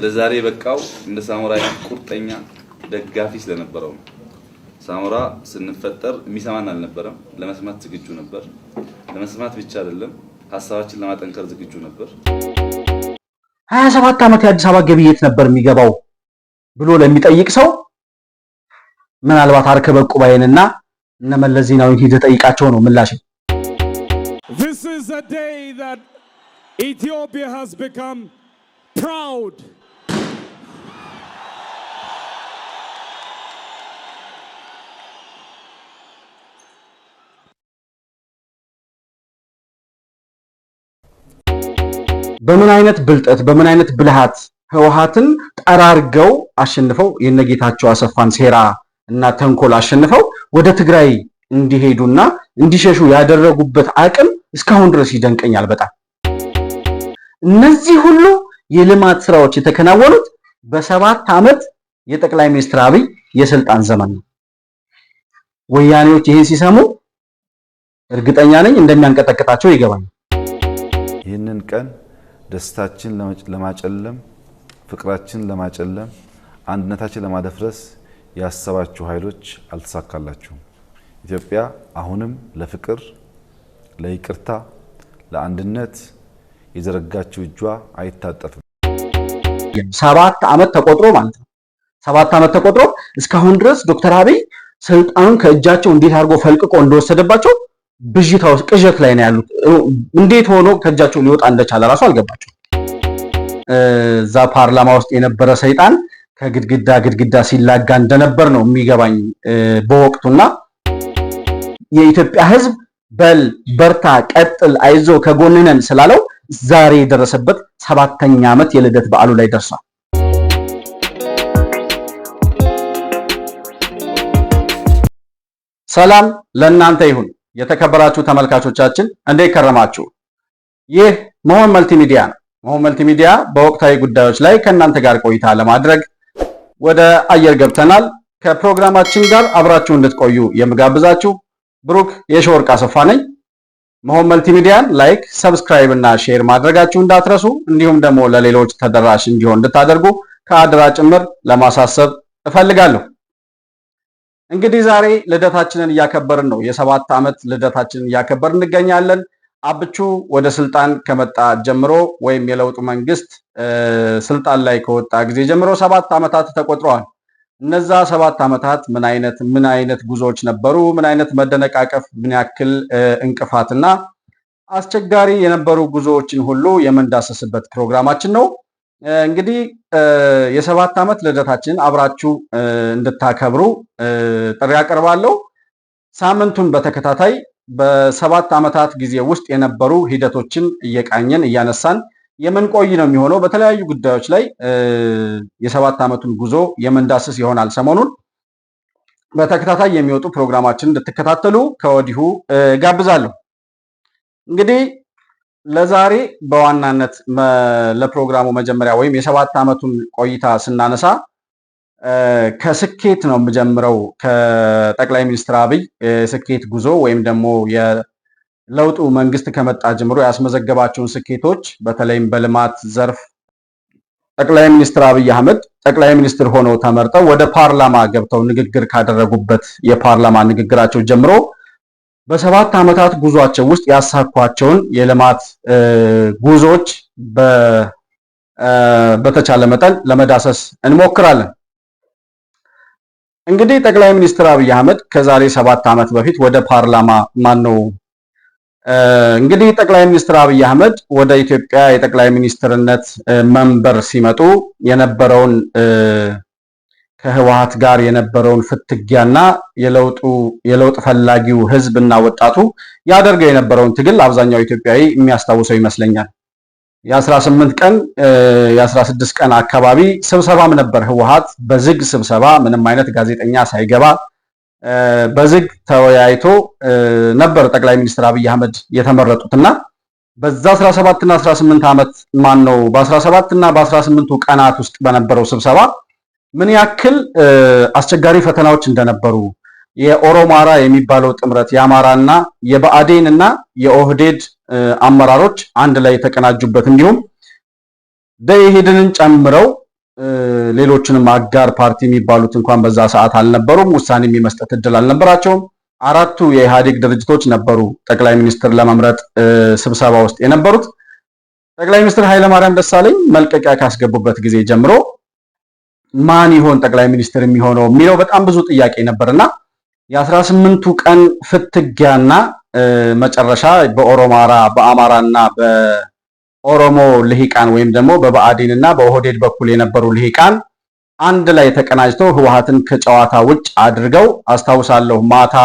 ለዛሬ በቃው እንደ ሳሞራ ቁርጠኛ ደጋፊ ስለነበረው ነው። ሳሞራ ስንፈጠር የሚሰማን አልነበረም። ለመስማት ዝግጁ ነበር። ለመስማት ብቻ አይደለም ሐሳባችን ለማጠንከር ዝግጁ ነበር። 27 ዓመት የአዲስ አበባ ግብይት ነበር የሚገባው ብሎ ለሚጠይቅ ሰው ምናልባት አርከበ ቁባይንና እነ መለስ ዜናዊን ሂደ ጠይቃቸው ነው ምላሽ። This is a day that Ethiopia has become proud. በምን አይነት ብልጠት በምን አይነት ብልሃት ህወሓትን ጠራርገው አሸንፈው የነጌታቸው አሰፋን ሴራ እና ተንኮል አሸንፈው ወደ ትግራይ እንዲሄዱና እንዲሸሹ ያደረጉበት አቅም እስካሁን ድረስ ይደንቀኛል በጣም። እነዚህ ሁሉ የልማት ስራዎች የተከናወኑት በ7 ዓመት የጠቅላይ ሚኒስትር አብይ የስልጣን ዘመን ነው። ወያኔዎች ይሄን ሲሰሙ እርግጠኛ ነኝ እንደሚያንቀጠቅጣቸው ይገባኛል። ይህንን ቀን ደስታችን ለማጨለም፣ ፍቅራችን ለማጨለም፣ አንድነታችን ለማደፍረስ ያሰባችሁ ኃይሎች አልተሳካላችሁም። ኢትዮጵያ አሁንም ለፍቅር፣ ለይቅርታ፣ ለአንድነት የዘረጋችው እጇ አይታጠፍም። 7 ዓመት ተቆጥሮ ማለት ነው። 7 ዓመት ተቆጥሮ እስካሁን ድረስ ዶክተር አብይ ስልጣኑን ከእጃቸው እንዴት አድርጎ ፈልቅቆ እንደወሰደባቸው ብዥታ ውስጥ ቅዠት ላይ ነው ያሉት። እንዴት ሆኖ ከእጃቸው ሊወጣ እንደቻለ ራሱ አልገባቸው። እዛ ፓርላማ ውስጥ የነበረ ሰይጣን ከግድግዳ ሲላጋ እንደነበር ነው የሚገባኝ በወቅቱና የኢትዮጵያ ሕዝብ በል በርታ፣ ቀጥል፣ አይዞ ከጎንነን ስላለው ዛሬ የደረሰበት 7ኛ ዓመት የልደት በዓሉ ላይ ደርሷል። ሰላም ለእናንተ ይሁን። የተከበራችሁ ተመልካቾቻችን እንዴት ከረማችሁ? ይህ መሆን መልቲሚዲያ ነው። መሆን መልቲሚዲያ በወቅታዊ ጉዳዮች ላይ ከእናንተ ጋር ቆይታ ለማድረግ ወደ አየር ገብተናል። ከፕሮግራማችን ጋር አብራችሁ እንድትቆዩ የምጋብዛችሁ ብሩክ የሸወርቅ አሰፋ ነኝ። መሆን መልቲሚዲያን ላይክ፣ ሰብስክራይብ እና ሼር ማድረጋችሁ እንዳትረሱ፣ እንዲሁም ደግሞ ለሌሎች ተደራሽ እንዲሆን እንድታደርጉ ከአደራ ጭምር ለማሳሰብ እፈልጋለሁ። እንግዲህ ዛሬ ልደታችንን እያከበርን ነው። የ7 ዓመት ልደታችንን እያከበርን እንገኛለን። አብቹ ወደ ስልጣን ከመጣ ጀምሮ ወይም የለውጡ መንግስት ስልጣን ላይ ከወጣ ጊዜ ጀምሮ 7 ዓመታት ተቆጥረዋል። እነዛ 7 ዓመታት ምን አይነት ጉዞዎች ነበሩ? ምን አይነት መደነቃቀፍ፣ ምን ያክል እንቅፋትና አስቸጋሪ የነበሩ ጉዞዎችን ሁሉ የምንዳሰስበት ፕሮግራማችን ነው። እንግዲህ የ7 ዓመት ልደታችንን አብራችሁ እንድታከብሩ ጥሪ አቀርባለሁ። ሳምንቱን በተከታታይ በ7 ዓመታት ጊዜ ውስጥ የነበሩ ሂደቶችን እየቃኘን እያነሳን የምንቆይ ነው የሚሆነው። በተለያዩ ጉዳዮች ላይ የ7 ዓመቱን ጉዞ የምንዳስስ ይሆናል። ሰሞኑን በተከታታይ የሚወጡ ፕሮግራማችንን እንድትከታተሉ ከወዲሁ ጋብዛለሁ። እንግዲህ ለዛሬ በዋናነት ለፕሮግራሙ መጀመሪያ ወይም የ7 ዓመቱን ቆይታ ስናነሳ ከስኬት ነው የምጀምረው። ከጠቅላይ ሚኒስትር አብይ የስኬት ጉዞ ወይም ደግሞ የለውጡ መንግስት ከመጣ ጀምሮ ያስመዘገባቸውን ስኬቶች በተለይም በልማት ዘርፍ ጠቅላይ ሚኒስትር አብይ አህመድ ጠቅላይ ሚኒስትር ሆነው ተመርጠው ወደ ፓርላማ ገብተው ንግግር ካደረጉበት የፓርላማ ንግግራቸው ጀምሮ በ7 ዓመታት ጉዟቸው ውስጥ ያሳኳቸውን የልማት ጉዞዎች በተቻለ መጠን ለመዳሰስ እንሞክራለን። እንግዲህ ጠቅላይ ሚኒስትር አብይ አህመድ ከዛሬ 7 ዓመት በፊት ወደ ፓርላማ እንግዲህ ጠቅላይ ሚኒስትር አብይ አህመድ ወደ ኢትዮጵያ የጠቅላይ ሚኒስትርነት መንበር ሲመጡ የነበረውን ከህወሓት ጋር የነበረውን ፍትጊያና የለውጥ ፈላጊው ህዝብና ወጣቱ ያደርገው የነበረውን ትግል አብዛኛው ኢትዮጵያዊ የሚያስታውሰው ይመስለኛል። የ18 ቀን የ16 ቀን አካባቢ ስብሰባም ነበር። ህወሓት በዝግ ስብሰባ ምንም አይነት ጋዜጠኛ ሳይገባ በዝግ ተወያይቶ ነበር ጠቅላይ ሚኒስትር አብይ አህመድ የተመረጡትና በዛ 17 እና 18 ዓመት በ17 እና በ18ቱ ቀናት ውስጥ በነበረው ስብሰባ ምን ያክል አስቸጋሪ ፈተናዎች እንደነበሩ የኦሮማራ የሚባለው ጥምረት የአማራና የብአዴንና የኦህዴድ አመራሮች አንድ ላይ የተቀናጁበት እንዲሁም ደኢህዴንን ጨምረው ሌሎችንም አጋር ፓርቲ የሚባሉት እንኳን በዛ ሰዓት አልነበሩም። ውሳኔ የመስጠት እድል አልነበራቸውም። አራቱ የኢህአዴግ ድርጅቶች ነበሩ ጠቅላይ ሚኒስትር ለመምረጥ ስብሰባ ውስጥ የነበሩት። ጠቅላይ ሚኒስትር ኃይለማርያም ደሳለኝ መልቀቂያ ካስገቡበት ጊዜ ጀምሮ ማን ይሆን ጠቅላይ ሚኒስትር የሚሆነው የሚለው በጣም ብዙ ጥያቄ ነበርና የ18ቱ ቀን ፍትጊያና መጨረሻ በአማራና በኦሮሞ ልሂቃን ወይም ደግሞ በብአዴንና በኦህዴድ በኩል የነበሩ ልሂቃን አንድ ላይ ተቀናጅተው ህወሓትን ከጨዋታ ውጭ አድርገው አስታውሳለሁ። ማታ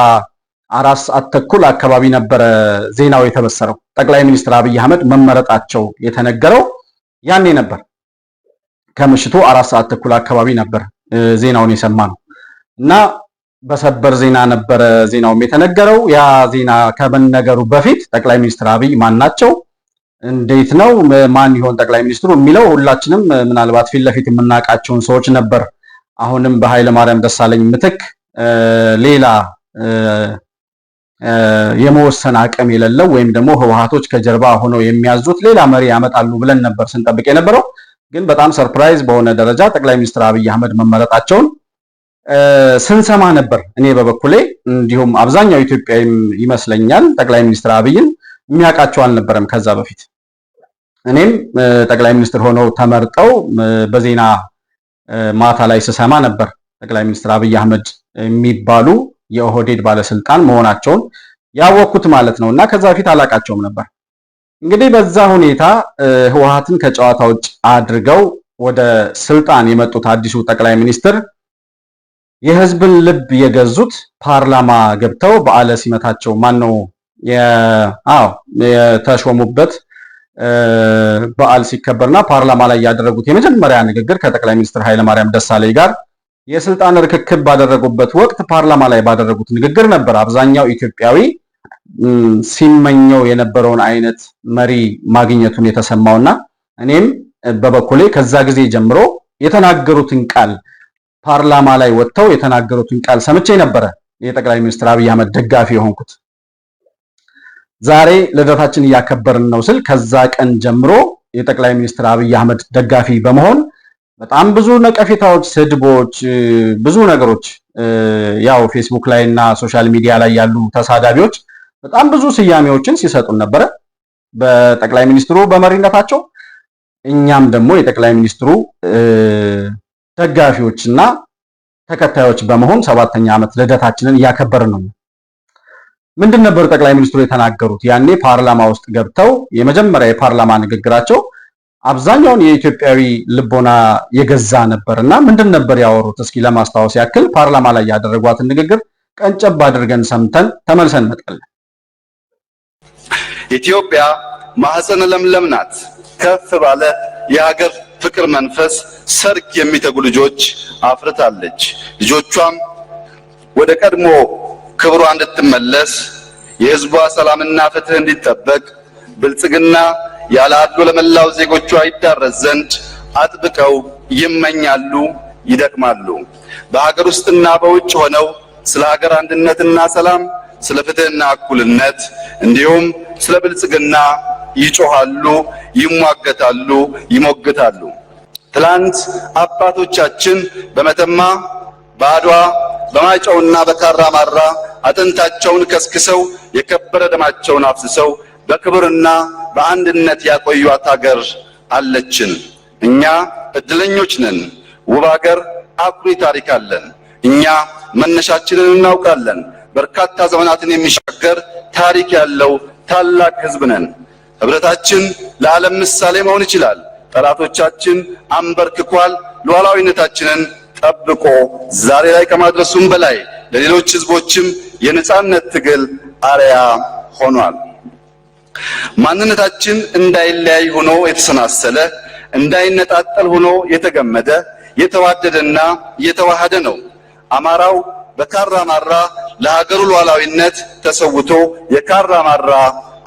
4 ሰዓት ተኩል አካባቢ ነበረ ዜናው የተበሰረው። ጠቅላይ ሚኒስትር አብይ አህመድ መመረጣቸው የተነገረው ያኔ ነበር። ከምሽቱ 4 ሰዓት ተኩል አካባቢ ነበር ዜናውን የሰማነው እና በሰበር ዜና ነበረ ዜናውም የተነገረው። ያ ዜና ከመነገሩ በፊት ጠቅላይ ሚኒስትር አብይ ማን ናቸው፣ እንዴት ነው፣ ማን ይሆን ጠቅላይ ሚኒስትሩ የሚለው ሁላችንም ምናልባት ፊት ለፊት የምናውቃቸውን ሰዎች ነበር። አሁንም በኃይለ ማርያም ደሳለኝ ምትክ ሌላ የመወሰን አቅም የሌለው ወይም ደግሞ ህወሓቶች ከጀርባ ሆነው የሚያዙት ሌላ መሪ ያመጣሉ ብለን ነበር ስንጠብቅ የነበረው። ግን በጣም ሰርፕራይዝ በሆነ ደረጃ ጠቅላይ ሚኒስትር አብይ አህመድ መመረጣቸውን ስንሰማ ነበር። እኔ በበኩሌ እንዲሁም አብዛኛው ኢትዮጵያዊም ይመስለኛል ጠቅላይ ሚኒስትር አብይን የሚያውቃቸው አልነበረም ከዛ በፊት። እኔም ጠቅላይ ሚኒስትር ሆነው ተመርጠው በዜና ማታ ላይ ስሰማ ነበር ጠቅላይ ሚኒስትር አብይ አህመድ የሚባሉ የኦህዴድ ባለስልጣን መሆናቸውን ያወቅኩት ማለት ነው። እና ከዛ በፊት አላውቃቸውም ነበር። እንግዲህ በዛ ሁኔታ ህወሓትን ከጨዋታ ውጭ አድርገው ወደ ስልጣን የመጡት አዲሱ ጠቅላይ ሚኒስትር የህዝብን ልብ የገዙት ፓርላማ ገብተው በዓለ ሲመታቸው ማነው የተሾሙበት በዓል ሲከበርና ፓርላማ ላይ ያደረጉት የመጀመሪያ ንግግር ከጠቅላይ ሚኒስትር ኃይለማርያም ደሳለኝ ጋር የስልጣን ርክክብ ባደረጉበት ወቅት ፓርላማ ላይ ባደረጉት ንግግር ነበር አብዛኛው ኢትዮጵያዊ ሲመኘው የነበረውን አይነት መሪ ማግኘቱን የተሰማውና እኔም በበኩሌ ከዛ ጊዜ ጀምሮ የተናገሩትን ቃል ፓርላማ ላይ ወጥተው የተናገሩትን ቃል ሰምቼ ነበረ የጠቅላይ ሚኒስትር አብይ አህመድ ደጋፊ የሆንኩት። ዛሬ ልደታችን እያከበርን ነው ስል ከዛ ቀን ጀምሮ የጠቅላይ ሚኒስትር አብይ አህመድ ደጋፊ በመሆን በጣም ብዙ ነቀፌታዎች፣ ስድቦች፣ ብዙ ነገሮች ያው ፌስቡክ ላይ እና ሶሻል ሚዲያ ላይ ያሉ ተሳዳቢዎች በጣም ብዙ ስያሜዎችን ሲሰጡን ነበረ በጠቅላይ ሚኒስትሩ በመሪነታቸው። እኛም ደግሞ የጠቅላይ ሚኒስትሩ ደጋፊዎችና ተከታዮች በመሆን 7ኛ ዓመት ልደታችንን እያከበርን ነው። ምንድን ነበር ጠቅላይ ሚኒስትሩ የተናገሩት? ያኔ ፓርላማ ውስጥ ገብተው የመጀመሪያ የፓርላማ ንግግራቸው አብዛኛውን የኢትዮጵያዊ ልቦና የገዛ ነበርና ምንድን ነበር ያወሩት? እስኪ ለማስታወስ ያክል ፓርላማ ላይ ያደረጓትን ንግግር ቀንጨብ አድርገን ሰምተን ተመልሰን እንመጣለን። ኢትዮጵያ ማህፀነ ለምለም ናት። ከፍ ባለ የሀገር ፍቅር መንፈስ ሰርክ የሚተጉ ልጆች አፍርታለች። ልጆቿም ወደ ቀድሞ ክብሯ እንድትመለስ፣ የህዝቧ ሰላምና ፍትህ እንዲጠበቅ፣ ብልጽግና ያለ አድሎ ለመላው ዜጎቿ ይዳረስ ዘንድ አጥብቀው ይመኛሉ፣ ይደክማሉ። በሀገር ውስጥና በውጭ ሆነው ስለ ሀገር አንድነትና ሰላም፣ ስለ ፍትህና እኩልነት እንዲሁም ስለ ብልጽግና ይጮሃሉ፣ ይሟገታሉ፣ ይሞግታሉ። ትላንት አባቶቻችን በመተማ በአድዋ በማይጨውና በካራ ማራ አጥንታቸውን ከስክሰው የከበረ ደማቸውን አፍስሰው በክብርና በአንድነት ያቆዩት ሀገር አለችን። እኛ እድለኞች ነን። ውብ ሀገር፣ አኩሪ ታሪክ አለን። እኛ መነሻችንን እናውቃለን። በርካታ ዘመናትን የሚሻገር ታሪክ ያለው ታላቅ ህዝብ ነን። ህብረታችን ለዓለም ምሳሌ መሆን ይችላል። ጠላቶቻችን አንበርክኳል። ሉዓላዊነታችንን ጠብቆ ዛሬ ላይ ከማድረሱም በላይ ለሌሎች ህዝቦችም የነጻነት ትግል አርያ ሆኗል። ማንነታችን እንዳይለያይ ሆኖ የተሰናሰለ፣ እንዳይነጣጠል ሆኖ የተገመደ፣ የተዋደደና የተዋሃደ ነው። አማራው በካራ ማራ ለሀገሩ ሉዓላዊነት ተሰውቶ የካራ ማራ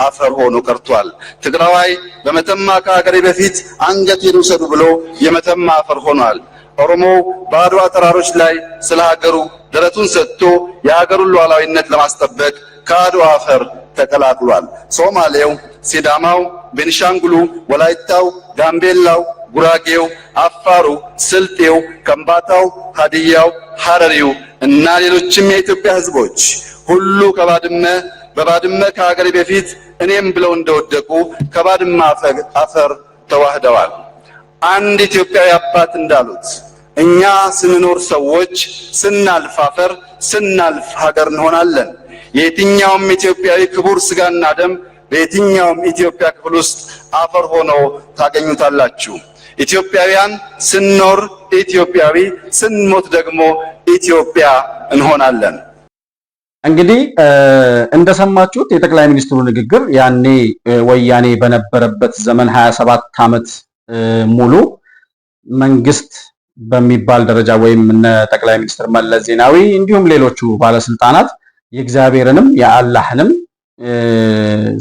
አፈር ሆኖ ቀርቷል። ትግራዋይ በመተማ ከሀገሬ በፊት አንገቴን ውሰዱ ብሎ የመተማ አፈር ሆኗል። ኦሮሞ በአድዋ ተራሮች ላይ ስለ ሀገሩ ደረቱን ሰጥቶ የሀገሩን ሉዓላዊነት ለማስጠበቅ ከአድዋ አፈር ተቀላቅሏል። ሶማሌው፣ ሲዳማው፣ ቤኒሻንጉሉ፣ ወላይታው፣ ጋምቤላው፣ ጉራጌው፣ አፋሩ፣ ስልጤው፣ ከምባታው፣ ሀዲያው፣ ሐረሪው እና ሌሎችም የኢትዮጵያ ህዝቦች ሁሉ በባድመ ከሀገሬ በፊት እኔም ብለው እንደወደቁ ከባድመ አፈር ተዋህደዋል። አንድ ኢትዮጵያዊ አባት እንዳሉት እኛ ስንኖር ሰዎች፣ ስናልፍ አፈር፣ ስናልፍ ሀገር እንሆናለን። የየትኛውም ኢትዮጵያዊ ክቡር ስጋና ደም በየትኛውም ኢትዮጵያ ክፍል ውስጥ አፈር ሆኖ ታገኙታላችሁ። ኢትዮጵያውያን ስንኖር ኢትዮጵያዊ፣ ስንሞት ደግሞ ኢትዮጵያ እንሆናለን። እንግዲህ እንደሰማችሁት የጠቅላይ ሚኒስትሩ ንግግር ያኔ ወያኔ በነበረበት ዘመን 27 ዓመት ሙሉ መንግስት በሚባል ደረጃ ወይም እነ ጠቅላይ ሚኒስትር መለስ ዜናዊ እንዲሁም ሌሎቹ ባለስልጣናት የእግዚአብሔርንም የአላህንም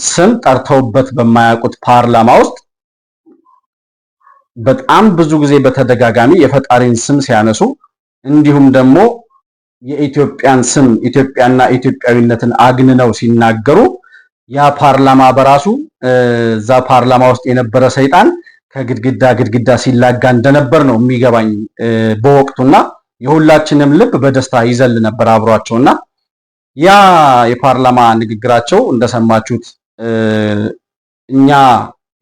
ስም ጠርተውበት በማያውቁት ፓርላማ ውስጥ በጣም ብዙ ጊዜ በተደጋጋሚ የፈጣሪን ስም ሲያነሱ እንዲሁም ደግሞ የኢትዮጵያን ስም ኢትዮጵያና ኢትዮጵያዊነትን አግንነው ሲናገሩ ያ ፓርላማ በራሱ እዛ ፓርላማ ውስጥ የነበረ ሰይጣን ከግድግዳ ሲላጋ እንደነበር ነው የሚገባኝ በወቅቱና የሁላችንም ልብ በደስታ ይዘል ነበር አብሯቸውና ያ የፓርላማ ንግግራቸው እንደሰማችሁት እኛ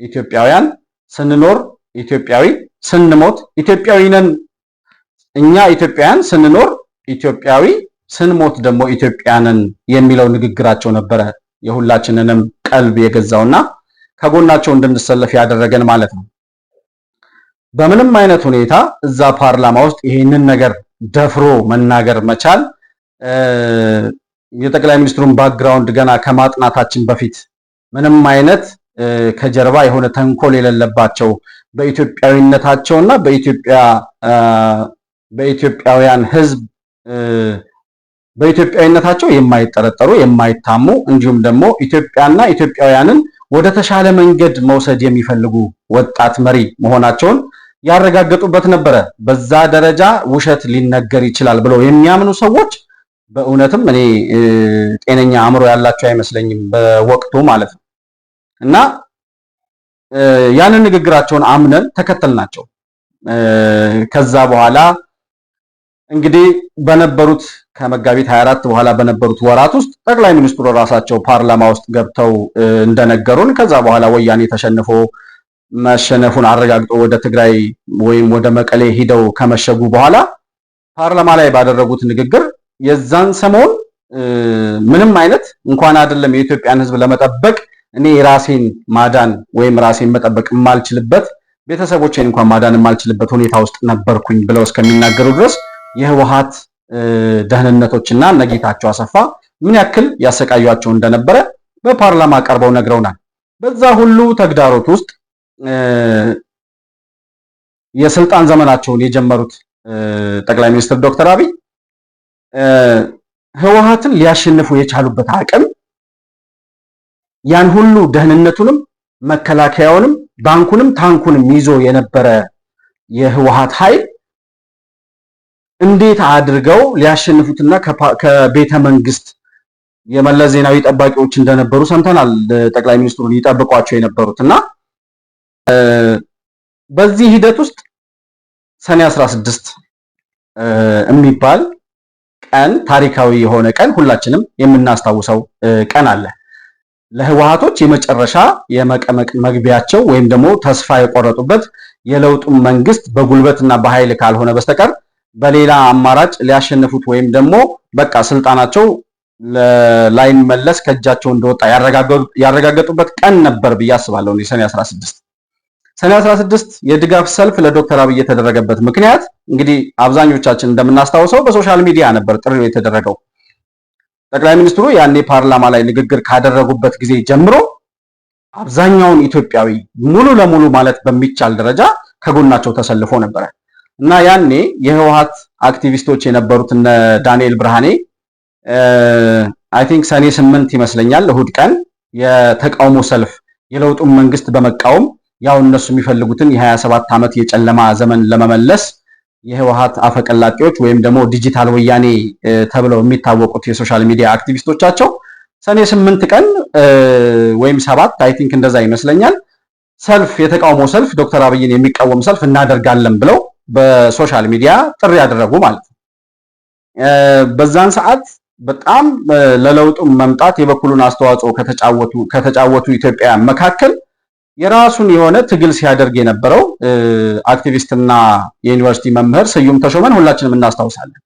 ኢትዮጵያውያን ስንኖር ኢትዮጵያዊ፣ ስንሞት ኢትዮጵያዊ ነን። እኛ ኢትዮጵያውያን ስንኖር ኢትዮጵያዊ፣ ስንሞት ደግሞ ኢትዮጵያንን የሚለው ንግግራቸው ነበረ የሁላችንንም ቀልብ የገዛውና ከጎናቸው እንድንሰለፍ ያደረገን ማለት ነው። በምንም አይነት ሁኔታ እዛ ፓርላማ ውስጥ ይሄንን ነገር ደፍሮ መናገር መቻል የጠቅላይ ሚኒስትሩን ባክግራውንድ ገና ከማጥናታችን በፊት ምንም አይነት ከጀርባ የሆነ ተንኮል የሌለባቸው በኢትዮጵያዊነታቸውና በኢትዮጵያውያን ሕዝብ በኢትዮጵያዊነታቸው የማይጠረጠሩ የማይታሙ እንዲሁም ደግሞ ኢትዮጵያና ኢትዮጵያውያንን ወደ ተሻለ መንገድ መውሰድ የሚፈልጉ ወጣት መሪ መሆናቸውን ያረጋገጡበት ነበረ። በዛ ደረጃ ውሸት ሊነገር ይችላል ብለው የሚያምኑ ሰዎች በእውነትም እኔ ጤነኛ አእምሮ ያላቸው አይመስለኝም በወቅቱ ማለት ነው። እና ያንን ንግግራቸውን አምነን ተከተልናቸው። ከዛ በኋላ እንግዲህ በነበሩት ከመጋቢት 24 በኋላ በነበሩት ወራት ውስጥ ጠቅላይ ሚኒስትሩ ራሳቸው ፓርላማ ውስጥ ገብተው እንደነገሩን ከዛ በኋላ ወያኔ ተሸንፎ መሸነፉን አረጋግጦ ወደ ትግራይ ወይም ወደ መቀሌ ሂደው ከመሸጉ በኋላ ፓርላማ ላይ ባደረጉት ንግግር የዛን ሰሞን ምንም አይነት እንኳን አይደለም የኢትዮጵያን ሕዝብ ለመጠበቅ እኔ ራሴን ማዳን ወይም ራሴን መጠበቅ የማልችልበት ቤተሰቦቼን እንኳን ማዳን የማልችልበት ሁኔታ ውስጥ ነበርኩኝ ብለው እስከሚናገሩ ድረስ የህወሓት ደህንነቶችና ነጌታቸው አሰፋ ምን ያክል ያሰቃዩአቸው እንደነበረ በፓርላማ ቀርበው ነግረውናል። በዛ ሁሉ ተግዳሮት ውስጥ የስልጣን ዘመናቸውን የጀመሩት ጠቅላይ ሚኒስትር ዶክተር አብይ ህወሓትን ሊያሸንፉ የቻሉበት አቅም ያን ሁሉ ደህንነቱንም መከላከያውንም ባንኩንም ታንኩንም ይዞ የነበረ የህወሓት ኃይል እንዴት አድርገው ሊያሸንፉትና ከቤተ መንግስት የመለስ ዜናዊ ጠባቂዎች እንደነበሩ ሰምተናል። ጠቅላይ ሚኒስትሩን ይጠብቋቸው የነበሩትና በዚህ ሂደት ውስጥ ሰኔ 16 የሚባል ቀን ታሪካዊ የሆነ ቀን ሁላችንም የምናስታውሰው ቀን አለ። ለህወሓቶች የመጨረሻ የመቀመቅ መግቢያቸው ወይም ደግሞ ተስፋ የቆረጡበት የለውጡን መንግስት በጉልበትና በኃይል ካልሆነ በስተቀር በሌላ አማራጭ ሊያሸንፉት ወይም ደግሞ በቃ ስልጣናቸው ላይመለስ ከእጃቸው እንደወጣ ያረጋገጡበት ቀን ነበር ብዬ አስባለሁ። ሰኔ 16 ሰኔ 16 የድጋፍ ሰልፍ ለዶክተር አብይ የተደረገበት ምክንያት እንግዲህ አብዛኞቻችን እንደምናስታውሰው በሶሻል ሚዲያ ነበር ጥሪው የተደረገው። ጠቅላይ ሚኒስትሩ ያኔ ፓርላማ ላይ ንግግር ካደረጉበት ጊዜ ጀምሮ አብዛኛውን ኢትዮጵያዊ ሙሉ ለሙሉ ማለት በሚቻል ደረጃ ከጎናቸው ተሰልፎ ነበር እና ያኔ የህወሓት አክቲቪስቶች የነበሩት እነ ዳንኤል ብርሃኔ አይ ቲንክ ሰኔ 8 ይመስለኛል እሁድ ቀን የተቃውሞ ሰልፍ የለውጡን መንግስት በመቃወም ያው እነሱ የሚፈልጉትን የ27 ዓመት የጨለማ ዘመን ለመመለስ የህወሓት አፈቀላጤዎች ወይም ደግሞ ዲጂታል ወያኔ ተብለው የሚታወቁት የሶሻል ሚዲያ አክቲቪስቶቻቸው ሰኔ 8 ቀን ወይም 7 አይ ቲንክ እንደዛ ይመስለኛል ሰልፍ የተቃውሞ ሰልፍ ዶክተር አብይን የሚቃወም ሰልፍ እናደርጋለን ብለው በሶሻል ሚዲያ ጥሪ ያደረጉ ማለት ነው። በዛን ሰዓት በጣም ለለውጡ መምጣት የበኩሉን አስተዋጽኦ ከተጫወቱ ኢትዮጵያውያን መካከል የራሱን የሆነ ትግል ሲያደርግ የነበረው አክቲቪስትና የዩኒቨርሲቲ መምህር ስዩም ተሾመን ሁላችንም እናስታውሳለን።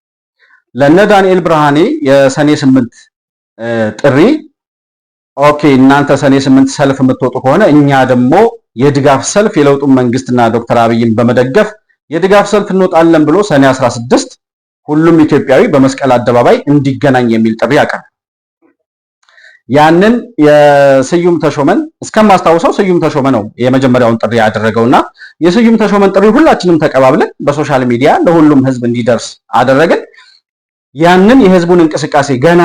ለነ ዳንኤል ብርሃኔ የሰኔ 8 ጥሪ ኦኬ እናንተ ሰኔ 8 ሰልፍ የምትወጡ ከሆነ እኛ ደግሞ የድጋፍ ሰልፍ የለውጡን መንግስትና ዶክተር አብይን በመደገፍ የድጋፍ ሰልፍ እንወጣለን ብሎ ሰኔ 16 ሁሉም ኢትዮጵያዊ በመስቀል አደባባይ እንዲገናኝ የሚል ጥሪ አቀረበ። ያንን የስዩም ተሾመን እስከማስታውሰው ስዩም ተሾመ ነው የመጀመሪያውን ጥሪ ያደረገውና የስዩም ተሾመን ጥሪ ሁላችንም ተቀባብለን በሶሻል ሚዲያ ለሁሉም ህዝብ እንዲደርስ አደረግን። ያንን የህዝቡን እንቅስቃሴ ገና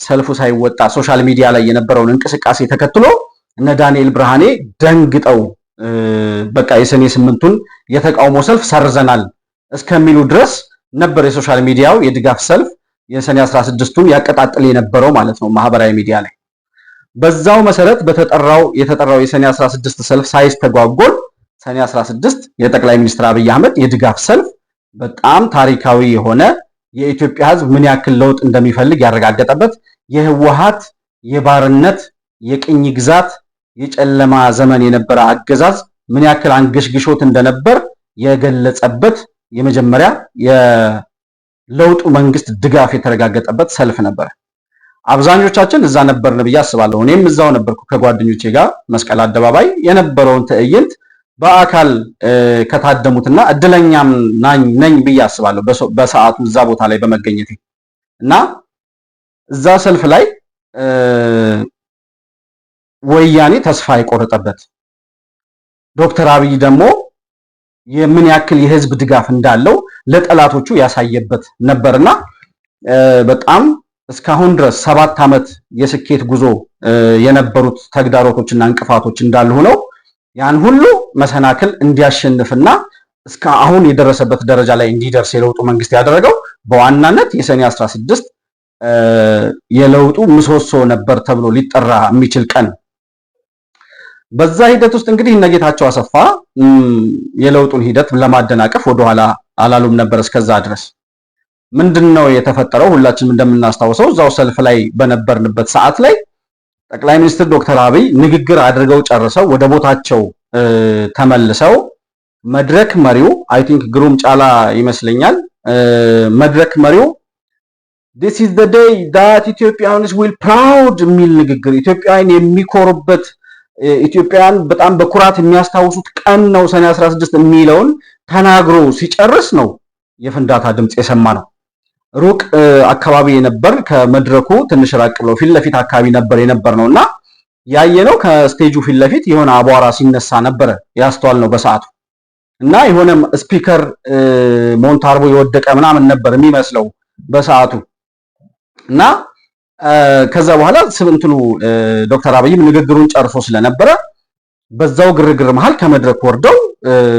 ሰልፉ ሳይወጣ ሶሻል ሚዲያ ላይ የነበረውን እንቅስቃሴ ተከትሎ እነ ዳንኤል ብርሃኔ ደንግጠው በቃ የሰኔ 8ቱን የተቃውሞ ሰልፍ ሰርዘናል እስከሚሉ ድረስ ነበር የሶሻል ሚዲያው የድጋፍ ሰልፍ የሰኔ 16ቱን ያቀጣጥል የነበረው ማለት ነው ማህበራዊ ሚዲያ ላይ። በዛው መሰረት የተጠራው የሰኔ 16 ሰልፍ ሳይስተጓጎል ሰኔ 16 የጠቅላይ ሚኒስትር አብይ አህመድ የድጋፍ ሰልፍ በጣም ታሪካዊ የሆነ የኢትዮጵያ ህዝብ ምን ያክል ለውጥ እንደሚፈልግ ያረጋገጠበት የህወሓት የባርነት የቅኝ ግዛት የጨለማ ዘመን የነበረ አገዛዝ ምን ያክል አንገሽግሾት እንደነበር የገለጸበት የመጀመሪያ የለውጡ መንግስት ድጋፍ የተረጋገጠበት ሰልፍ ነበር። አብዛኞቻችን እዛ ነበርን ብዬ አስባለሁ። እኔም እዛው ነበርኩ ከጓደኞቼ ጋር መስቀል አደባባይ የነበረውን ትዕይንት በአካል ከታደሙትና እድለኛም ነኝ ብዬ አስባለሁ በሰዓቱ እዛ ቦታ ላይ በመገኘቴ እና እዛ ሰልፍ ላይ ወያኔ ተስፋ የቆረጠበት ዶክተር አብይ ደግሞ የምን ያክል የህዝብ ድጋፍ እንዳለው ለጠላቶቹ ያሳየበት ነበርና በጣም እስካሁን ድረስ 7 ዓመት የስኬት ጉዞ የነበሩት ተግዳሮቶችና እንቅፋቶች እንዳሉ ሆነው ያን ሁሉ መሰናክል እንዲያሸንፍና እስከ አሁን የደረሰበት ደረጃ ላይ እንዲደርስ የለውጡ መንግስት ያደረገው በዋናነት የሰኔ 16 የለውጡ ምሰሶ ነበር ተብሎ ሊጠራ የሚችል ቀን። በዛ ሂደት ውስጥ እንግዲህ እነጌታቸው አሰፋ የለውጡን ሂደት ለማደናቀፍ ወደኋላ አላሉም ነበር። እስከዛ ድረስ ምንድነው የተፈጠረው? ሁላችንም እንደምናስታውሰው እዛው ሰልፍ ላይ በነበርንበት ሰዓት ላይ ጠቅላይ ሚኒስትር ዶክተር አብይ ንግግር አድርገው ጨርሰው ወደ ቦታቸው ተመልሰው መድረክ መሪው አይ ቲንክ ግሩም ጫላ ይመስለኛል መድረክ መሪው this is the day that Ethiopians will proud የሚል ንግግር ኢትዮጵያውያን የሚኮሩበት ኢትዮጵያውያን በጣም በኩራት የሚያስታውሱት ቀን ነው ሰኔ 16 የሚለውን ተናግሮ ሲጨርስ ነው የፍንዳታ ድምጽ የሰማነው። ሩቅ አካባቢ የነበር ከመድረኩ ትንሽ ራቅ ብሎ ፊት ለፊት አካባቢ ነበር የነበርነውና ያየነው ከስቴጁ ፊት ለፊት የሆነ አቧራ ሲነሳ ነበር ያስተዋልነው በሰዓቱ እና የሆነ ስፒከር ሞንታርቦ የወደቀ ምናምን ነበር የሚመስለው በሰዓቱ እና ከዛ በኋላ ስብንትሉ ዶክተር አብይም ንግግሩን ጨርሶ ስለነበረ በዛው ግርግር መሃል ከመድረክ ወርደው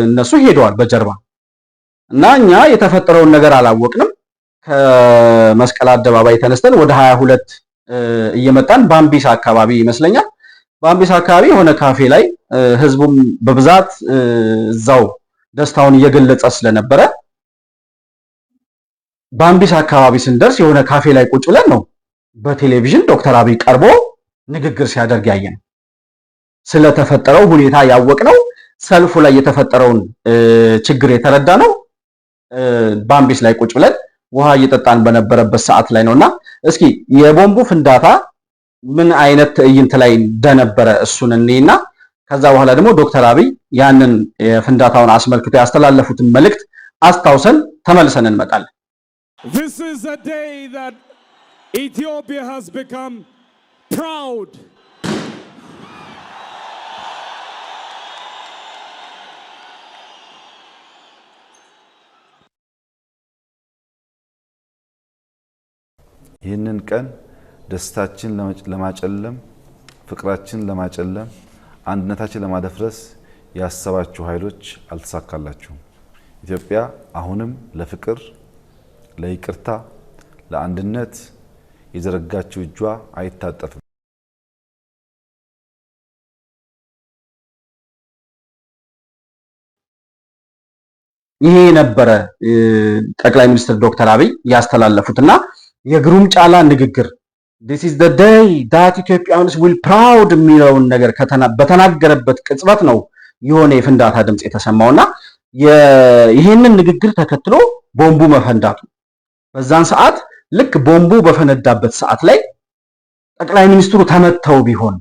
እነሱ ሄደዋል በጀርባ እና እኛ የተፈጠረውን ነገር አላወቅንም። ከመስቀል አደባባይ ተነስተን ወደ 22 እየመጣን ባምቢስ አካባቢ ይመስለኛል ባምቢስ አካባቢ የሆነ ካፌ ላይ ህዝቡም በብዛት እዛው ደስታውን እየገለጸ ስለነበረ ባምቢስ አካባቢ ስንደርስ የሆነ ካፌ ላይ ቁጭ ብለን ነው በቴሌቪዥን ዶክተር አብይ ቀርቦ ንግግር ሲያደርግ ያየነው። ስለተፈጠረው ሁኔታ ያወቅነው ሰልፉ ላይ የተፈጠረውን ችግር የተረዳነው ባምቢስ ላይ ቁጭ ብለን ውሃ እየጠጣን በነበረበት ሰዓት ላይ ነውና እስኪ የቦምቡ ፍንዳታ ምን አይነት ትዕይንት ላይ እንደነበረ እሱን እንይና ከዛ በኋላ ደግሞ ዶክተር አብይ ያንን የፍንዳታውን አስመልክቶ ያስተላለፉትን መልእክት አስታውሰን ተመልሰን እንመጣለን። This is a day that Ethiopia has become proud. ይህንን ቀን ደስታችን ለማጨለም ፍቅራችን ለማጨለም አንድነታችን ለማደፍረስ ያሰባችሁ ኃይሎች አልተሳካላችሁም። ኢትዮጵያ አሁንም ለፍቅር፣ ለይቅርታ፣ ለአንድነት የዘረጋችው እጇ አይታጠፍም። ይሄ ነበረ ጠቅላይ ሚኒስትር ዶክተር አብይ ያስተላለፉትና የግሩም ጫላ ንግግር this is the day that Ethiopians will proud የሚለውን ነገር በተናገረበት ቅጽበት ነው የሆነ የፍንዳታ ድምጽ የተሰማውና ይሄንን ንግግር ተከትሎ ቦምቡ መፈንዳቱ በዛን ሰዓት ልክ ቦምቡ በፈነዳበት ሰዓት ላይ ጠቅላይ ሚኒስትሩ ተመተው ቢሆን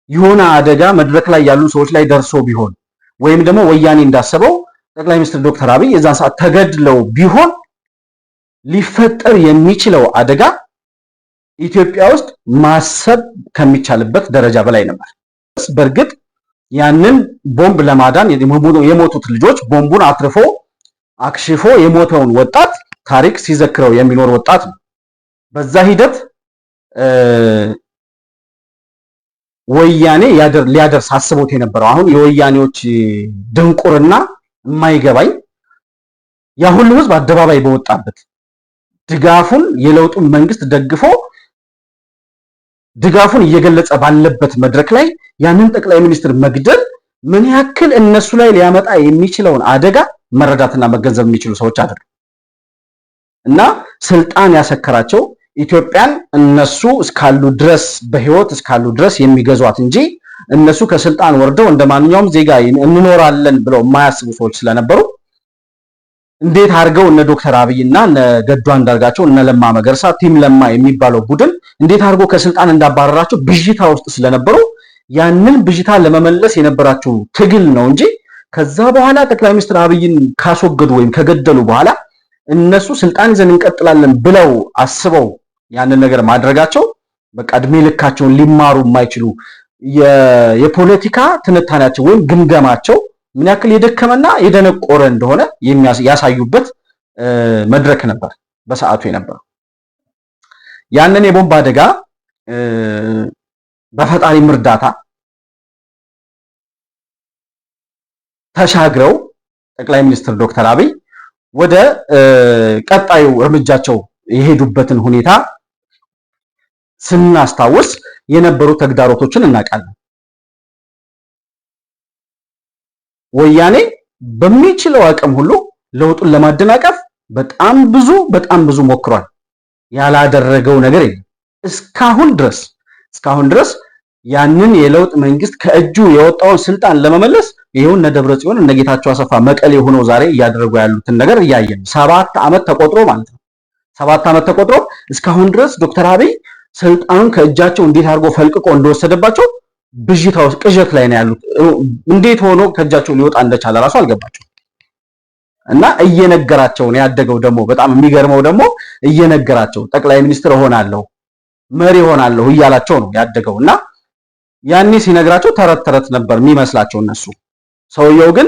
የሆነ አደጋ መድረክ ላይ ያሉ ሰዎች ላይ ደርሶ ቢሆን ወይም ደግሞ ወያኔ እንዳሰበው ጠቅላይ ሚኒስትር ዶክተር አብይ የዛን ሰዓት ተገድለው ቢሆን ሊፈጠር የሚችለው አደጋ ኢትዮጵያ ውስጥ ማሰብ ከሚቻልበት ደረጃ በላይ ነበር። በርግጥ ያንን ቦምብ ለማዳን የሞቱት ልጆች ቦምቡን አትርፎ አክሽፎ የሞተውን ወጣት ታሪክ ሲዘክረው የሚኖር ወጣት ነው። በዛ ሂደት ወያኔ ሊያደርስ አስቦት የነበረው አሁን የወያኔዎች ድንቁርና የማይገባኝ ያ ሁሉ ህዝብ አደባባይ በወጣበት ድጋፉን የለውጡን መንግስት ደግፎ ድጋፉን እየገለጸ ባለበት መድረክ ላይ ያንን ጠቅላይ ሚኒስትር መግደል ምን ያክል እነሱ ላይ ሊያመጣ የሚችለውን አደጋ መረዳትና መገንዘብ የሚችሉ ሰዎች አይደሉም። እና ስልጣን ያሰከራቸው ኢትዮጵያን እነሱ እስካሉ ድረስ በህይወት እስካሉ ድረስ የሚገዟት እንጂ እነሱ ከስልጣን ወርደው እንደማንኛውም ዜጋ እንኖራለን ብለው የማያስቡ ሰዎች ስለነበሩ እንዴት አድርገው እነ ዶክተር አብይና እነ ገዱ አንዳርጋቸው እነ ለማ መገርሳ ቲም ለማ የሚባለው ቡድን እንዴት አድርጎ ከስልጣን እንዳባረራቸው ብዥታ ውስጥ ስለነበሩ ያንን ብዥታ ለመመለስ የነበራቸው ትግል ነው እንጂ ከዛ በኋላ ጠቅላይ ሚኒስትር አብይን ካስወገዱ ወይም ከገደሉ በኋላ እነሱ ስልጣን ይዘን እንቀጥላለን ብለው አስበው ያንን ነገር ማድረጋቸው በቃ እድሜ ልካቸውን ሊማሩ የማይችሉ የፖለቲካ ትንታኔያቸው ወይም ግምገማቸው ምን ያክል የደከመና የደነቆረ እንደሆነ ያሳዩበት መድረክ ነበር በሰዓቱ የነበረው። ያንን የቦምብ አደጋ በፈጣሪ እርዳታ ተሻግረው ጠቅላይ ሚኒስትር ዶክተር አብይ ወደ ቀጣዩ እርምጃቸው የሄዱበትን ሁኔታ ስናስታውስ የነበሩ ተግዳሮቶችን እናውቃለን። ወያኔ በሚችለው አቅም ሁሉ ለውጡን ለማደናቀፍ በጣም ብዙ ሞክሯል። ያላደረገው ነገር የለም። እስካሁን ድረስ ያንን የለውጥ መንግስት ከእጁ የወጣውን ስልጣን ለመመለስ ይሄው እነ ደብረጽዮን እነ ጌታቸው አሰፋ መቀሌ ሆነው ዛሬ እያደረጉ ያሉትን ነገር እያየን 7 ዓመት ተቆጥሮ ማለት ነው። 7 ዓመት ተቆጥሮ እስካሁን ድረስ ዶክተር አብይ ስልጣኑን ከእጃቸው እንዴት አድርጎ ፈልቅቆ እንደወሰደባቸው ብዥታ ውስጥ ቅዠት ላይ ነው ያሉት። እንዴት ሆኖ ከእጃቸው ሊወጣ እንደቻለ ራሱ አልገባቸው እና እየነገራቸው ነው ያደገው። ደግሞ በጣም የሚገርመው ደግሞ እየነገራቸው ጠቅላይ ሚኒስትር እሆናለሁ መሪ እሆናለሁ እያላቸው ነው ያደገውና ያኔ ሲነግራቸው ተረት ተረት ነበር የሚመስላቸው እነሱ። ሰውየው ግን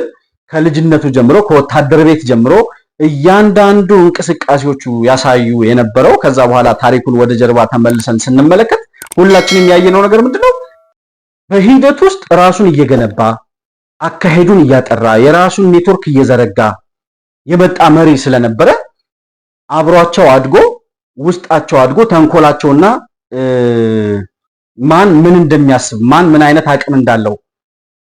ከልጅነቱ ጀምሮ ከወታደር ቤት ጀምሮ እያንዳንዱ እንቅስቃሴዎቹ ያሳዩ የነበረው ከዛ በኋላ ታሪኩን ወደ ጀርባ ተመልሰን ስንመለከት ሁላችንም ያየነው ነገር ምንድነው? በሂደት ውስጥ ራሱን እየገነባ አካሄዱን እያጠራ የራሱን ኔትወርክ እየዘረጋ የመጣ መሪ ስለነበረ አብሯቸው አድጎ ውስጣቸው አድጎ ተንኮላቸውና ማን ምን እንደሚያስብ ማን ምን አይነት አቅም እንዳለው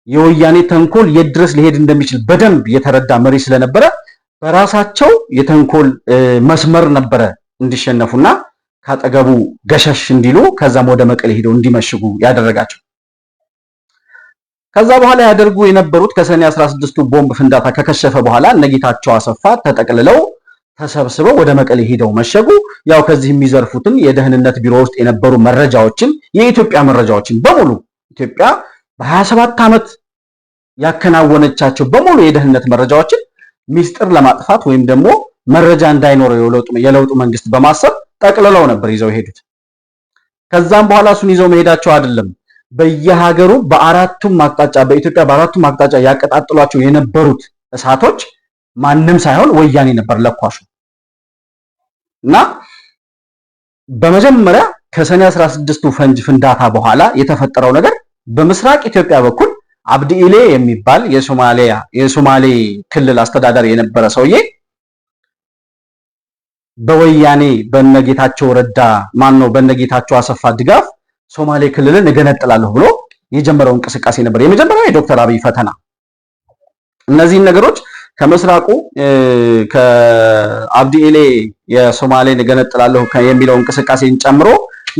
የወያኔ ተንኮል የት ድረስ ሊሄድ እንደሚችል በደንብ የተረዳ መሪ ስለነበረ በራሳቸው የተንኮል መስመር ነበረ እንዲሸነፉና ካጠገቡ ገሸሽ እንዲሉ ከዛም ወደ መቀሌ ሄደው እንዲመሽጉ ያደረጋቸው። ከዛ በኋላ ያደርጉ የነበሩት ከሰኔ 16ቱ ቦምብ ፍንዳታ ከከሸፈ በኋላ እነ ጌታቸው አሰፋ ተጠቅልለው ተሰብስበው ወደ መቀሌ ሄደው መሸጉ። ያው ከዚህ የሚዘርፉትን የደህንነት ቢሮ ውስጥ የነበሩ መረጃዎችን የኢትዮጵያ መረጃዎችን በሙሉ ኢትዮጵያ በ27 ዓመት ያከናወነቻቸው በሙሉ የደህንነት መረጃዎችን ሚስጥር ለማጥፋት ወይም ደግሞ መረጃ እንዳይኖረው የለውጡ መንግስት በማሰብ ጠቅልለው ነበር ይዘው ሄዱት። ከዛም በኋላ እሱን ይዘው መሄዳቸው አይደለም በየሀገሩ በአራቱም አቅጣጫ በኢትዮጵያ በአራቱም አቅጣጫ ያቀጣጥሏቸው የነበሩት እሳቶች ማንም ሳይሆን ወያኔ ነበር ለኳሹ እና በመጀመሪያ ከሰኔ 16ቱ ፈንጅ ፍንዳታ በኋላ የተፈጠረው ነገር በምስራቅ ኢትዮጵያ በኩል አብዲ ኢሌ የሚባል የሶማሌ ክልል አስተዳዳሪ የነበረ ሰውዬ በወያኔ በነጌታቸው ረዳ በነጌታቸው አሰፋ ድጋፍ ሶማሌ ክልልን እገነጥላለሁ ብሎ የጀመረው እንቅስቃሴ ነበር። የመጀመሪያው የዶክተር አብይ ፈተና። እነዚህን ነገሮች ከምስራቁ ከአብዲ ኢሌ የሶማሌን ገነጥላለሁ የሚለው እንቅስቃሴን ጨምሮ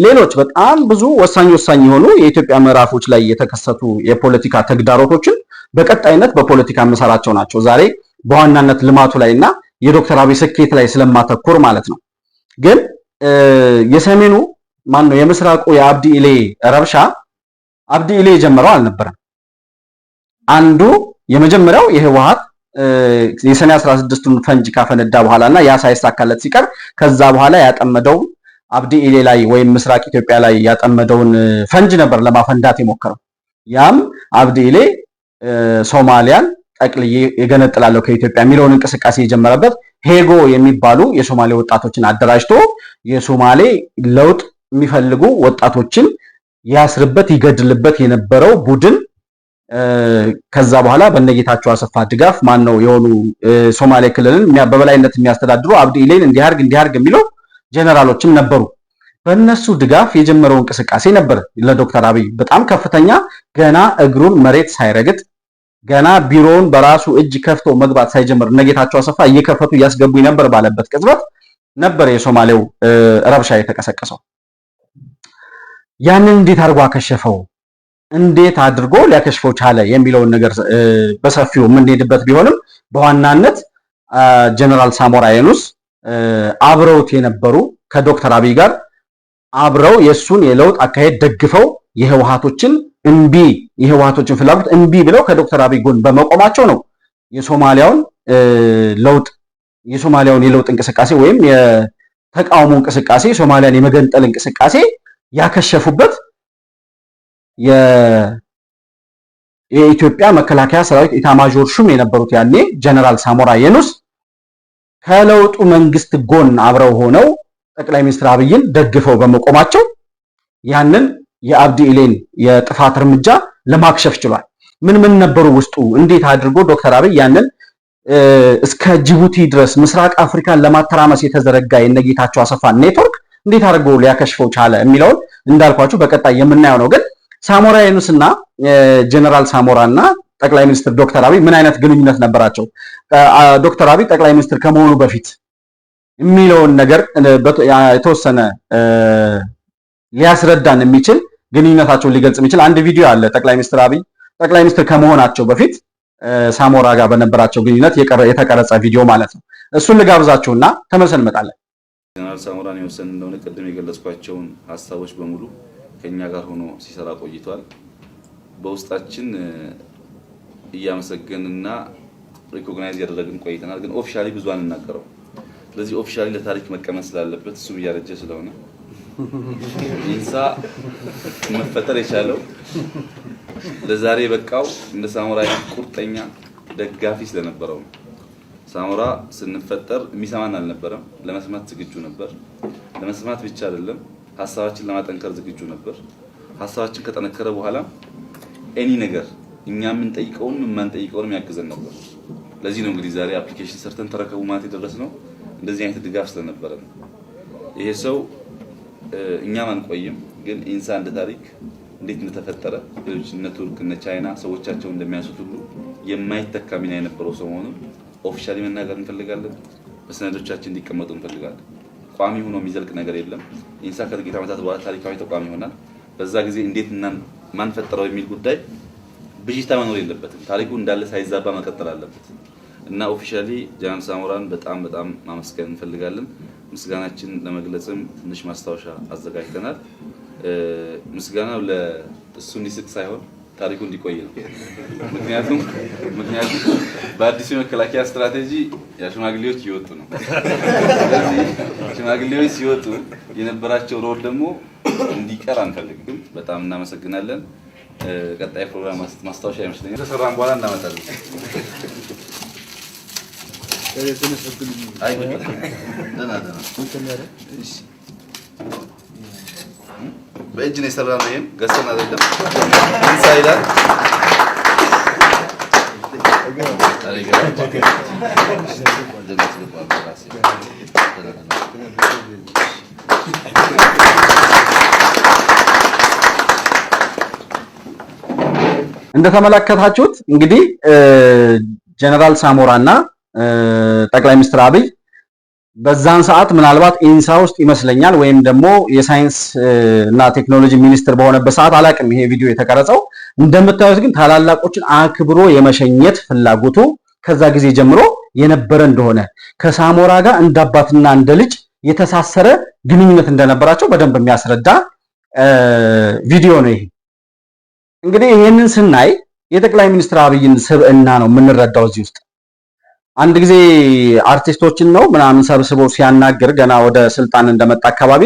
ሌሎች በጣም ብዙ ወሳኝ የሆኑ የኢትዮጵያ ምዕራፎች ላይ የተከሰቱ የፖለቲካ ተግዳሮቶችን በቀጣይነት በፖለቲካ መሰራቸው ናቸው። ዛሬ በዋናነት ልማቱ ላይና የዶክተር አብይ ስኬት ላይ ስለማተኩር ማለት ነው። ግን የሰሜኑ ማነው የምስራቁ የአብዲ ኢሌ ረብሻ አብዲ ኢሌ የጀመረው አልነበረም። አንዱ የመጀመሪያው የህወሓት የሰኔ 16ቱን ፈንጅ ካፈነዳ በኋላና ያ ሳይሳካለት ሲቀር ከዛ በኋላ ያጠመደው አብዲ ኢሌ ላይ ወይም ምስራቅ ኢትዮጵያ ላይ ያጠመደውን ፈንጅ ነበር ለማፈንዳት የሞከረው። ያም አብዲ ኢሌ ሶማሊያን ጠቅልዬ የገነጥላለሁ ከኢትዮጵያ የሚለውን እንቅስቃሴ የጀመረበት ሄጎ የሚባሉ የሶማሌ ወጣቶችን አደራጅቶ የሶማሌ ለውጥ የሚፈልጉ ወጣቶችን ያስርበት ይገድልበት የነበረው ቡድን ከዛ በኋላ በነጌታቸው አሰፋ ድጋፍ ማነው የሆኑ ሶማሌ ክልልን በበላይነት የሚያስተዳድሩ አብዲ ኢሌን እንዲያርግ የሚለው ጀነራሎችም ነበሩ። በእነሱ ድጋፍ የጀመረው እንቅስቃሴ ነበር ለዶክተር አብይ በጣም ከፍተኛ ገና እግሩን መሬት ሳይረግጥ ገና ቢሮውን በራሱ እጅ ከፍቶ መግባት ሳይጀምር ነጌታቸው አሰፋ እየከፈቱ እያስገቡ ነበር ባለበት ቅጽበት ነበር የሶማሌው ረብሻ የተቀሰቀሰው። ያንን እንዴት አድርጎ አከሸፈው? እንዴት አድርጎ ሊያከሽፈው ቻለ የሚለውን ነገር በሰፊው የምንሄድበት ቢሆንም በዋናነት ጀነራል ሳሞራ የኑስ አብረውት የነበሩ ከዶክተር አብይ ጋር አብረው የሱን የለውጥ አካሄድ ደግፈው የህወሓቶችን ፍላጎት እምቢ ብለው ከዶክተር አብይ ጎን በመቆማቸው ነው የሶማሊያውን የለውጥ እንቅስቃሴ ወይም የተቃውሞ እንቅስቃሴ ሶማሊያን የመገንጠል እንቅስቃሴ ያከሸፉበት የኢትዮጵያ መከላከያ ሰራዊት ኢታማዦር ሹም የነበሩት ያኔ ጀነራል ሳሞራ የኑስ ከለውጡ መንግስት ጎን አብረው ሆነው ጠቅላይ ሚኒስትር አብይን ደግፈው በመቆማቸው ያንን የአብዲ ኢሌን የጥፋት እርምጃ ለማክሸፍ ችሏል። ምን ነበሩ ውስጡ? እንዴት አድርጎ ዶክተር አብይ ያንን እስከ ጅቡቲ ድረስ ምስራቅ አፍሪካን ለማተራመስ የተዘረጋ የነጌታቸው አሰፋ ኔትወርክ እንዴት አድርጎ ሊያከሽፈው ቻለ የሚለውን እንዳልኳችሁ በቀጣይ የምናየው ነው። ግን ሳሞራ የኑስና ጀነራል ሳሞራና ጠቅላይ ሚኒስትር ዶክተር አብይ ምን አይነት ግንኙነት ነበራቸው? ዶክተር አብይ ጠቅላይ ሚኒስትር ከመሆኑ በፊት የሚለውን ነገር የተወሰነ ሊያስረዳን የሚችል ግንኙነታቸውን ሊገልጽ የሚችል አንድ ቪዲዮ አለ። ጠቅላይ ሚኒስትር ከመሆናቸው በፊት ሳሞራ ጋር በነበራቸው ግንኙነት የተቀረጸ ቪዲዮ ማለት ነው። እሱን ልጋብዛችሁና ተመልሰን እንመጣለን። ጀነራል ሳሞራን የወሰን እንደሆነ ቅድም የገለጽኳቸውን ሀሳቦች በሙሉ ከኛ ጋር ሆኖ ሲሰራ ቆይቷል። በውስጣችን እያመሰገንና ሪኮግናይዝ ያደረግን ቆይተናል። ግን ኦፊሻሊ ብዙ አንናገረው። ስለዚህ ኦፊሻሊ ለታሪክ መቀመጥ ስላለበት እሱም እያረጀ ስለሆነ ኢንሳ መፈጠር የቻለው ለዛሬ በቃው እንደ ሳሞራ ቁርጠኛ ደጋፊ ስለነበረው ነው። ሳሞራ ስንፈጠር የሚሰማን አልነበረም። ለመስማት ዝግጁ ነበር። ለመስማት ብቻ አይደለም ሐሳባችን ለማጠንከር ዝግጁ ነበር። ሐሳባችን ከጠነከረ በኋላ ኤኒ ነገር እኛ ምን ጠይቀውን ያግዘን ነበር። ለዚህ ነው እንግዲህ ዛሬ አፕሊኬሽን ሰርተን ተረከቡ ማለት የደረስነው እንደዚህ አይነት ድጋፍ ስለነበረ ነው። ይሄ ሰው እኛም አንቆይም፣ ግን ኢንሳ እንደ ታሪክ እንዴት እንደተፈጠረ ሌሎች እነ ቱርክ እነ ቻይና ሰዎቻቸው እንደሚያነሱት ሁሉ የማይተካ ሚና የነበረው ሰው መሆኑን ኦፊሻሊ መናገር እንፈልጋለን። በሰነዶቻችን እንዲቀመጡ እንፈልጋለን። ቋሚ ሆኖ የሚዘልቅ ነገር የለም። ኢንሳ ከጥቂት ዓመታት በኋላ ታሪካዊ ተቋም ይሆናል። በዛ ጊዜ እንዴት እና ማን ፈጠረው የሚል ጉዳይ ብዥታ መኖር የለበትም። ታሪኩ እንዳለ ሳይዛባ መቀጠል አለበት እና ኦፊሻሊ ጀነራል ሳሞራን በጣም ማመስገን እንፈልጋለን። ምስጋናችን ለመግለጽም ትንሽ ማስታወሻ አዘጋጅተናል። ምስጋናው ለእሱ እንዲስቅ ሳይሆን ታሪኩ እንዲቆይ ነው። ምክንያቱም በአዲሱ የመከላከያ ስትራቴጂ ሽማግሌዎች ይወጡ ነው። ስለዚህ ሽማግሌዎች ሲወጡ የነበራቸው ሮል ደግሞ እንዲቀር አንፈልግም። በጣም እናመሰግናለን። ቀጣይ ፕሮግራም ማስታወሻ ይመስለኛል ተሰራን በኋላ እናመጣለን። በእጅ ነው የሰራነው። ይሄን ገሰና አይደለም ኢንሳይዳል እንደተመለከታችሁት እንግዲህ ጀነራል ሳሞራና ጠቅላይ ሚኒስትር አብይ በዛን ሰዓት ምናልባት ኢንሳ ውስጥ ይመስለኛል ወይም ደግሞ የሳይንስ እና ቴክኖሎጂ ሚኒስትር በሆነበት ሰዓት አላቅም ይሄ ቪዲዮ የተቀረጸው። እንደምታዩት ግን ታላላቆችን አክብሮ የመሸኘት ፍላጎቱ ከዛ ጊዜ ጀምሮ የነበረ እንደሆነ ከሳሞራ ጋር እንደ አባትና እንደ ልጅ የተሳሰረ ግንኙነት እንደነበራቸው በደንብ የሚያስረዳ ቪዲዮ ነው ይሄ። እንግዲህ ይሄንን ስናይ የጠቅላይ ሚኒስትር አብይን ስብዕና ነው የምንረዳው እዚህ ውስጥ። አንድ ጊዜ አርቲስቶችን ነው ምናምን ሰብስቦ ሲያናግር ገና ወደ ስልጣን እንደመጣ አካባቢ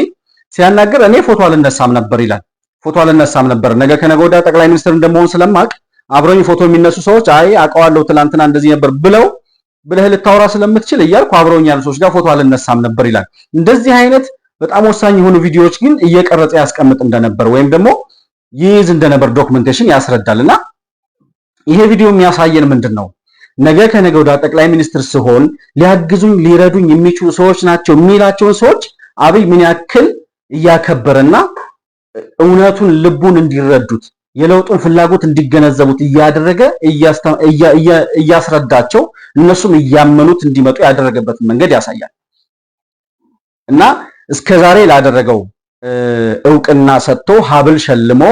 ሲያናግር እኔ ፎቶ አልነሳም ነበር ይላል። ፎቶ አልነሳም ነበር ነገ ከነገ ወዲያ ጠቅላይ ሚኒስትር እንደመሆን ስለማቅ አብረኝ ፎቶ የሚነሱ ሰዎች አይ አውቀዋለሁ ትላንትና እንደዚህ ነበር ብለህ ልታወራ ስለምትችል እያልኩ አብረውኝ ያሉ ሰዎች ጋር ፎቶ አልነሳም ነበር ይላል። እንደዚህ አይነት በጣም ወሳኝ የሆኑ ቪዲዮዎች ግን እየቀረጸ ያስቀምጥ እንደነበር ወይም ደግሞ ይይዝ እንደነበር ዶክመንቴሽን ያስረዳልና ይሄ ቪዲዮ የሚያሳየን ምንድነው? ነገ ከነገ ወዲያ ጠቅላይ ሚኒስትር ሲሆን ሊያግዙኝ ሊረዱኝ የሚችሉ ሰዎች ናቸው የሚላቸውን ሰዎች አብይ ምን ያክል እያከበረና እውነቱን ልቡን እንዲረዱት የለውጡን ፍላጎት እንዲገነዘቡት እያደረገ እያስረዳቸው እነሱም እያመኑት እንዲመጡ ያደረገበትን መንገድ ያሳያል። እና እስከዛሬ ላደረገው እውቅና ሰጥቶ ሀብል ሸልሞ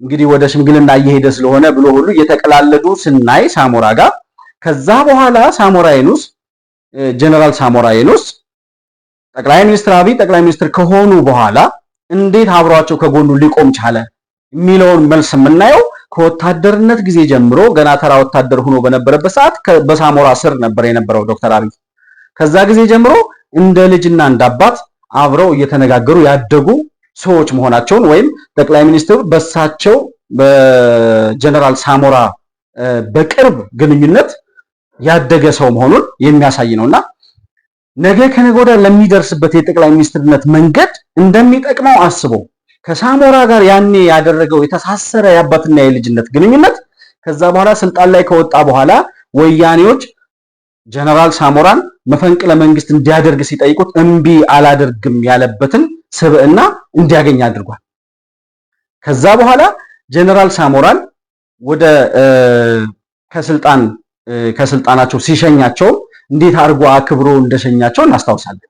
እንግዲህ ወደ ሽምግልና እየሄደ ስለሆነ ብሎ ሁሉ እየተቀላለዱ ስናይ ሳሞራ ጋር ከዛ በኋላ ሳሞራ የኑስ ጀነራል ሳሞራ የኑስ ጠቅላይ ሚኒስትር አብይ ጠቅላይ ሚኒስትር ከሆኑ በኋላ እንዴት አብሯቸው ከጎኑ ሊቆም ቻለ የሚለውን መልስ የምናየው ከወታደርነት ጊዜ ጀምሮ ገና ተራ ወታደር ሆኖ በነበረበት ሰዓት በሳሞራ ስር ነበር የነበረው ዶክተር አብይ። ከዛ ጊዜ ጀምሮ እንደ ልጅና እንደ አባት አብረው እየተነጋገሩ ያደጉ ሰዎች መሆናቸውን ወይም ጠቅላይ ሚኒስትሩ በሳቸው በጀነራል ሳሞራ በቅርብ ግንኙነት ያደገ ሰው መሆኑን የሚያሳይ ነውና ነገ ከነገ ወዲያ ለሚደርስበት የጠቅላይ ሚኒስትርነት መንገድ እንደሚጠቅመው አስቦ ከሳሞራ ጋር ያኔ ያደረገው የተሳሰረ የአባትና የልጅነት ግንኙነት ከዛ በኋላ ስልጣን ላይ ከወጣ በኋላ ወያኔዎች ጀነራል ሳሞራን መፈንቅለ መንግስት እንዲያደርግ ሲጠይቁት እምቢ አላደርግም ያለበትን ስብዕና እንዲያገኝ አድርጓል። ከዛ በኋላ ጀነራል ሳሞራን ወደ ከስልጣናቸው ሲሸኛቸው እንዴት አድርጎ አክብሮ እንደሸኛቸው እናስታውሳለን።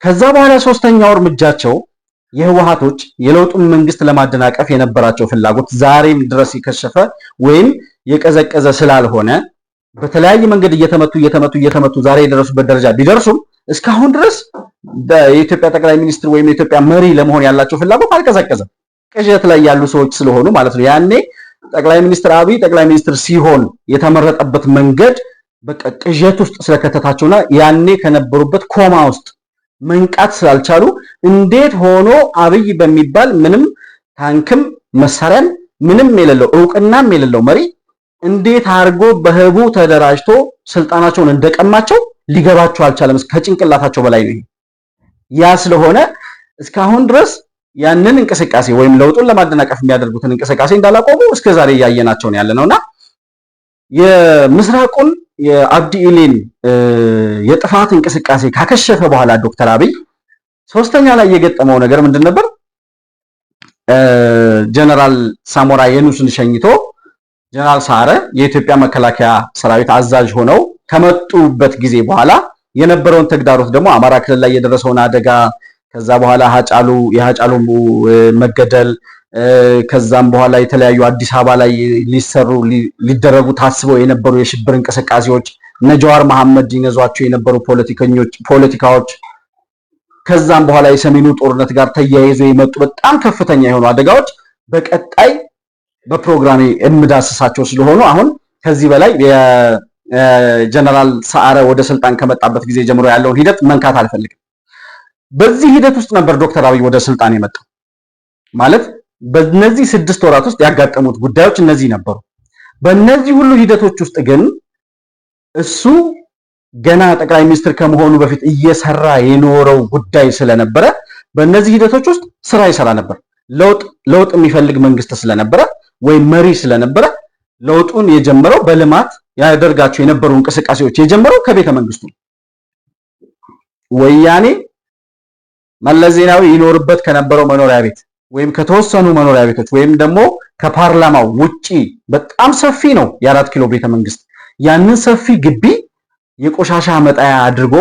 ከዛ በኋላ ሶስተኛው እርምጃቸው የህወሓቶች የለውጡን መንግስት ለማደናቀፍ የነበራቸው ፍላጎት ዛሬም ድረስ የከሸፈ ወይም የቀዘቀዘ ስላልሆነ በተለያየ መንገድ እየተመቱ ዛሬ የደረሱበት ደረጃ ቢደርሱም እስካሁን ድረስ የኢትዮጵያ ጠቅላይ ሚኒስትር ወይም የኢትዮጵያ መሪ ለመሆን ያላቸው ፍላጎት አልቀዘቀዘም። ቅዠት ላይ ያሉ ሰዎች ስለሆኑ ማለት ነው። ያኔ ጠቅላይ ሚኒስትር አብይ ጠቅላይ ሚኒስትር ሲሆን የተመረጠበት መንገድ በቃ ቅዠት ውስጥ ስለከተታቸውና ያኔ ከነበሩበት ኮማ ውስጥ መንቃት ስላልቻሉ እንዴት ሆኖ አብይ በሚባል ምንም ታንክም መሳሪያን ምንም የሌለው እውቅናም የሌለው መሪ እንዴት አድርጎ በህቡ ተደራጅቶ ስልጣናቸውን እንደቀማቸው ሊገባቸው አልቻለም። ከጭንቅላታቸው በላይ ነው። ያ ስለሆነ እስካሁን ድረስ ያንን እንቅስቃሴ ወይም ለውጡን ለማደናቀፍ የሚያደርጉትን እንቅስቃሴ እንዳላቆሙ እስከዛሬ እያየናቸው ነው ያለነውና የምስራቁን የአብዲ ኢሌን የጥፋት እንቅስቃሴ ካከሸፈ በኋላ ዶክተር አብይ ሶስተኛ ላይ የገጠመው ነገር ምንድን ነበር? ጀነራል ሳሞራ የኑስን ሸኝቶ ጀነራል ሰዓረ የኢትዮጵያ መከላከያ ሰራዊት አዛዥ ሆነው ከመጡበት ጊዜ በኋላ የነበረውን ተግዳሮት ደግሞ አማራ ክልል ላይ የደረሰውን አደጋ ከዛ በኋላ የሃጫሉ መገደል ከዛም በኋላ የተለያዩ አዲስ አበባ ላይ ሊደረጉ ታስበው የነበሩ የሽብር እንቅስቃሴዎች እነ ጀዋር መሐመድ ይነዟቸው የነበሩ ፖለቲካዎች ከዛም በኋላ የሰሜኑ ጦርነት ጋር ተያይዞ የመጡ በጣም ከፍተኛ የሆኑ አደጋዎች በቀጣይ በፕሮግራሜ እምዳስሳቸው ስለሆኑ አሁን ከዚህ በላይ የጀነራል ሰዓረ ወደ ስልጣን ከመጣበት ጊዜ ጀምሮ ያለውን ሂደት መንካት አልፈልግም። በዚህ ሂደት ውስጥ ነበር ዶክተር አብይ ወደ ስልጣን የመጣው ማለት በእነዚህ 6 ወራት ውስጥ ያጋጠሙት ጉዳዮች እነዚህ ነበሩ። በእነዚህ ሁሉ ሂደቶች ውስጥ ግን እሱ ገና ጠቅላይ ሚኒስትር ከመሆኑ በፊት እየሰራ የኖረው ጉዳይ ስለነበረ በእነዚህ ሂደቶች ውስጥ ስራ ይሰራ ነበር። ለውጥ የሚፈልግ መንግስት ስለነበረ ወይ መሪ ስለነበረ ለውጡን የጀመረው በልማት ያደርጋቸው የነበሩ እንቅስቃሴዎች የጀመረው ከቤተ መንግስቱ ወያኔ መለስ ዜናዊ ይኖርበት ከነበረው መኖሪያ ቤት ወይም ከተወሰኑ መኖሪያ ቤቶች ወይም ደግሞ ከፓርላማው ውጪ በጣም ሰፊ ነው የ4 ኪሎ ቤተ መንግስት። ያንን ሰፊ ግቢ የቆሻሻ መጣያ አድርጎ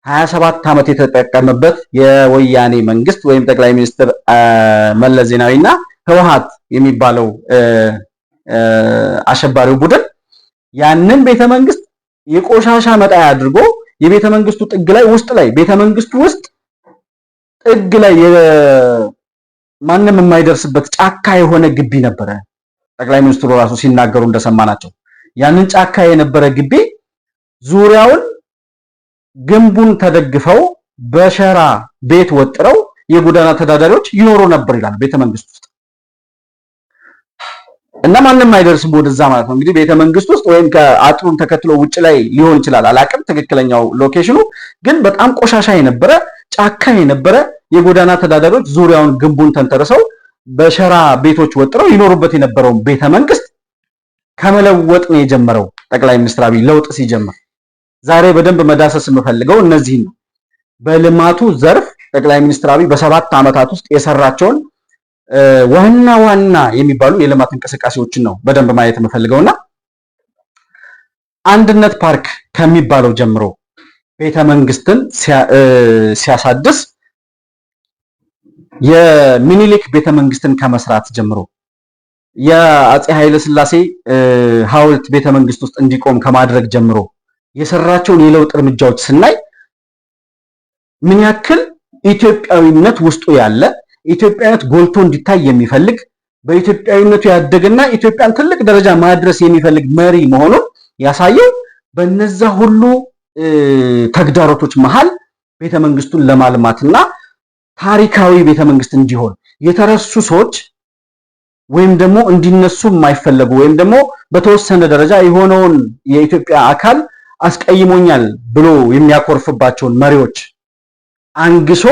27 ዓመት የተጠቀመበት የወያኔ መንግስት ወይም ጠቅላይ ሚኒስትር መለስ ዜናዊና ህወሓት የሚባለው አሸባሪው ቡድን ያንን ቤተመንግስት የቆሻሻ መጣያ አድርጎ የቤተመንግስቱ ጥግ ላይ ውስጥ ላይ ቤተመንግስቱ ውስጥ ጥግ ላይ ማንም የማይደርስበት ጫካ የሆነ ግቢ ነበረ። ጠቅላይ ሚኒስትሩ ራሱ ሲናገሩ እንደሰማናቸው ያንን ጫካ የነበረ ግቢ ዙሪያውን ግንቡን ተደግፈው በሸራ ቤት ወጥረው የጎዳና ተዳዳሪዎች ይኖሩ ነበር ይላል ቤተመንግስት ውስጥ እና ማንም አይደርስም ወደዛ ማለት ነው። እንግዲህ ቤተመንግስት ውስጥ ወይም ከአጥሩን ተከትሎ ውጭ ላይ ሊሆን ይችላል አላቅም ትክክለኛው ሎኬሽኑ፣ ግን በጣም ቆሻሻ የነበረ ጫካ የነበረ የጎዳና ተዳዳሪዎች ዙሪያውን ግንቡን ተንተርሰው በሸራ ቤቶች ወጥረው ይኖሩበት የነበረው ቤተመንግስት ከመለወጥ ነው የጀመረው ጠቅላይ ሚኒስትር አብይ ለውጥ ሲጀምር። ዛሬ በደንብ መዳሰስ የምፈልገው እነዚህ ነው። በልማቱ ዘርፍ ጠቅላይ ሚኒስትር አብይ በ7 ዓመታት ውስጥ የሰራቸውን ዋና ዋና የሚባሉ የልማት እንቅስቃሴዎችን ነው በደንብ ማየት የምፈልገውና አንድነት ፓርክ ከሚባለው ጀምሮ ቤተመንግስትን ሲያሳድስ የሚኒሊክ ቤተመንግስትን ከመስራት ጀምሮ የአፄ ኃይለ ሥላሴ ሐውልት ቤተመንግስት ውስጥ እንዲቆም ከማድረግ ጀምሮ የሰራቸውን የለውጥ እርምጃዎች ስናይ ምን ያክል ኢትዮጵያዊነት ውስጡ ያለ ኢትዮጵያዊነት ጎልቶ እንዲታይ የሚፈልግ በኢትዮጵያዊነቱ ያደገና ኢትዮጵያን ትልቅ ደረጃ ማድረስ የሚፈልግ መሪ መሆኑን ያሳየው በእነዛ ሁሉ ተግዳሮቶች መሃል ቤተመንግስቱን ለማልማትና ታሪካዊ ቤተመንግስት እንዲሆን የተረሱ ሰዎች ወይም ደግሞ እንዲነሱ የማይፈልጉ ወይም ደግሞ በተወሰነ ደረጃ የሆነውን የኢትዮጵያ አካል አስቀይሞኛል ብሎ የሚያኮርፍባቸውን መሪዎች አንግሶ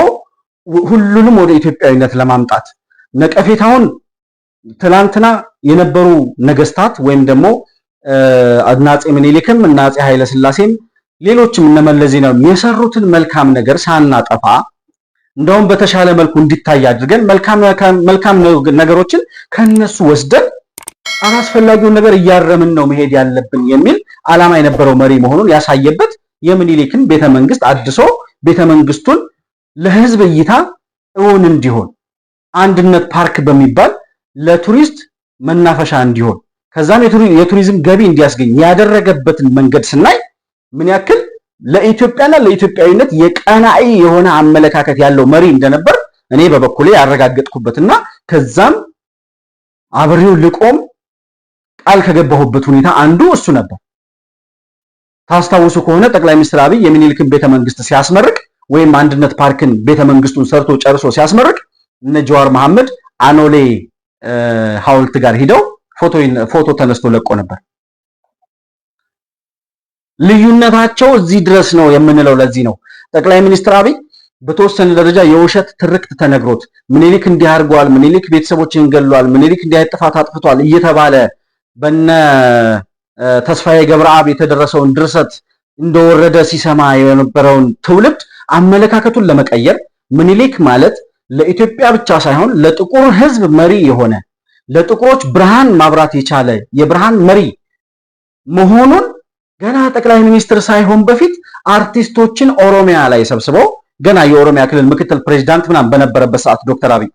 ሁሉንም ወደ ኢትዮጵያዊነት ለማምጣት ነቀፌታውን ትላንትና የነበሩ ነገስታት ወይም ደግሞ አፄ ምኒልክም እና አፄ ኃይለ ሥላሴም ሌሎችም እነ መለስ ዜናዊ የሰሩትን መልካም ነገር ሳናጠፋ እንደውም በተሻለ መልኩ እንዲታይ አድርገን መልካም ነገሮችን ከነሱ ወስደን አላስፈላጊውን ነገር እያረምን ነው መሄድ ያለብን የሚል ዓላማ የነበረው መሪ መሆኑን ያሳየበት የምኒልክን ቤተመንግስት አድሶ ቤተመንግስቱን ለህዝብ እይታ እውን እንዲሆን አንድነት ፓርክ በሚባል ለቱሪስት መናፈሻ እንዲሆን ከዛም የቱሪዝም ገቢ እንዲያስገኝ ያደረገበትን መንገድ ስናይ ምን ያክል ለኢትዮጵያና ለኢትዮጵያዊነት የቀናኢ የሆነ አመለካከት ያለው መሪ እንደነበር እኔ በበኩሌ ያረጋግጥኩበትና ከዛም አብሬው ልቆም ቃል ከገባሁበት ሁኔታ አንዱ እሱ ነበር። ታስታውሱ ከሆነ ጠቅላይ ሚኒስትር አብይ የሚኒልክን ቤተመንግስት ሲያስመርቅ ወይም አንድነት ፓርክን ቤተመንግስቱን ሰርቶ ጨርሶ ሲያስመርቅ እነ ጀዋር መሐመድ አኖሌ ሐውልት ጋር ሄደው ፎቶ ተነስቶ ለቆ ነበር። ልዩነታቸው እዚህ ድረስ ነው የምንለው ለዚህ ነው። ጠቅላይ ሚኒስትር አብይ በተወሰነ ደረጃ የውሸት ትርክት ተነግሮት ምኒልክ እንዲህ አድርጓል፣ ምኒልክ ቤተሰቦችን ገድሏል፣ ምኒልክ እንዲህ አይነት ጥፋት አጥፍቷል እየተባለ በነ ተስፋዬ ገብረአብ የተደረሰውን ድርሰት እንደወረደ ሲሰማ የነበረውን ትውልድ አመለካከቱን ለመቀየር ምኒልክ ማለት ለኢትዮጵያ ብቻ ሳይሆን ለጥቁር ሕዝብ መሪ የሆነ ለጥቁሮች ብርሃን ማብራት የቻለ የብርሃን መሪ መሆኑን ገና ጠቅላይ ሚኒስትር ሳይሆን በፊት አርቲስቶችን ኦሮሚያ ላይ ሰብስበው ገና የኦሮሚያ ክልል ምክትል ፕሬዝዳንት ምናምን በነበረበት ሰዓት ዶክተር አብይ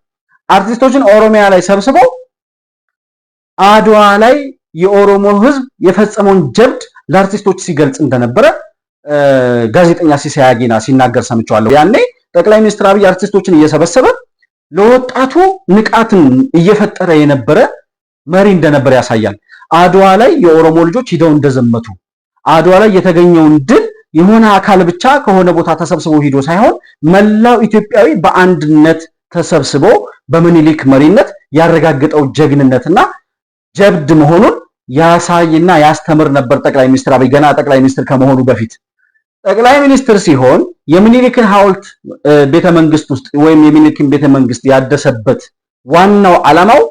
አርቲስቶችን ኦሮሚያ ላይ ሰብስበው አድዋ ላይ የኦሮሞ ሕዝብ የፈጸመውን ጀብድ ለአርቲስቶች ሲገልጽ እንደነበረ ጋዜጠኛ ሲሳይ አጌና ሲናገር ሰምቻለሁ። ያኔ ጠቅላይ ሚኒስትር አብይ አርቲስቶችን እየሰበሰበ ለወጣቱ ንቃትን እየፈጠረ የነበረ መሪ እንደነበር ያሳያል። አድዋ ላይ የኦሮሞ ልጆች ሂደው እንደዘመቱ አድዋ ላይ የተገኘውን ድል የሆነ አካል ብቻ ከሆነ ቦታ ተሰብስቦ ሂዶ ሳይሆን መላው ኢትዮጵያዊ በአንድነት ተሰብስቦ በምኒልክ መሪነት ያረጋገጠው ጀግንነትና ጀብድ መሆኑን ያሳይና ያስተምር ነበር ጠቅላይ ሚኒስትር አብይ ገና ጠቅላይ ሚኒስትር ከመሆኑ በፊት። ጠቅላይ ሚኒስትር ሲሆን የሚኒልክን ሐውልት ቤተመንግስት ውስጥ ወይም የሚኒልክን ቤተመንግስት ያደሰበት ዋናው ዓላማው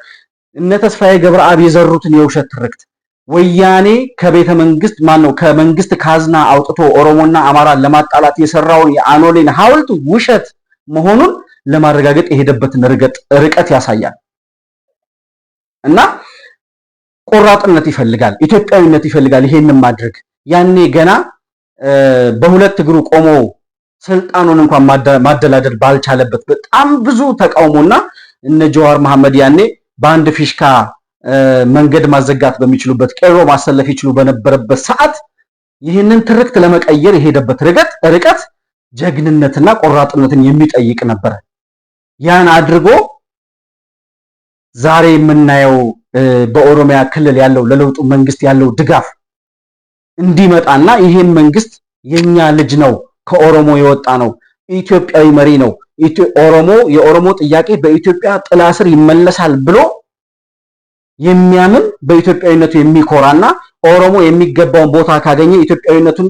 እነ ተስፋዬ ገብረአብ የዘሩትን የውሸት ትርክት ወያኔ ከቤተመንግስት ከመንግስት ካዝና አውጥቶ ኦሮሞና አማራን ለማጣላት የሰራውን የአኖሌን ሐውልት ውሸት መሆኑን ለማረጋገጥ የሄደበትን ርቀት ያሳያል። እና ቆራጥነት ይፈልጋል፣ ኢትዮጵያዊነት ይፈልጋል። ይሄንን ማድረግ ያኔ ገና በሁለት እግሩ ቆሞ ስልጣኑን እንኳን ማደላደል ባልቻለበት በጣም ብዙ ተቃውሞና እነ ጀዋር መሐመድ ያኔ በአንድ ፊሽካ መንገድ ማዘጋት በሚችሉበት ቀሮ ማሰለፍ ይችሉ በነበረበት ሰዓት ይህንን ትርክት ለመቀየር የሄደበት ርቀት ጀግንነትና ቆራጥነትን የሚጠይቅ ነበር። ያን አድርጎ ዛሬ የምናየው በኦሮሚያ ክልል ያለው ለለውጡ መንግስት ያለው ድጋፍ እንዲመጣና ይሄን መንግስት የኛ ልጅ ነው፣ ከኦሮሞ የወጣ ነው፣ ኢትዮጵያዊ መሪ ነው፣ የኦሮሞ ጥያቄ በኢትዮጵያ ጥላ ስር ይመለሳል ብሎ የሚያምን በኢትዮጵያዊነቱ የሚኮራና ኦሮሞ የሚገባውን ቦታ ካገኘ ኢትዮጵያዊነቱን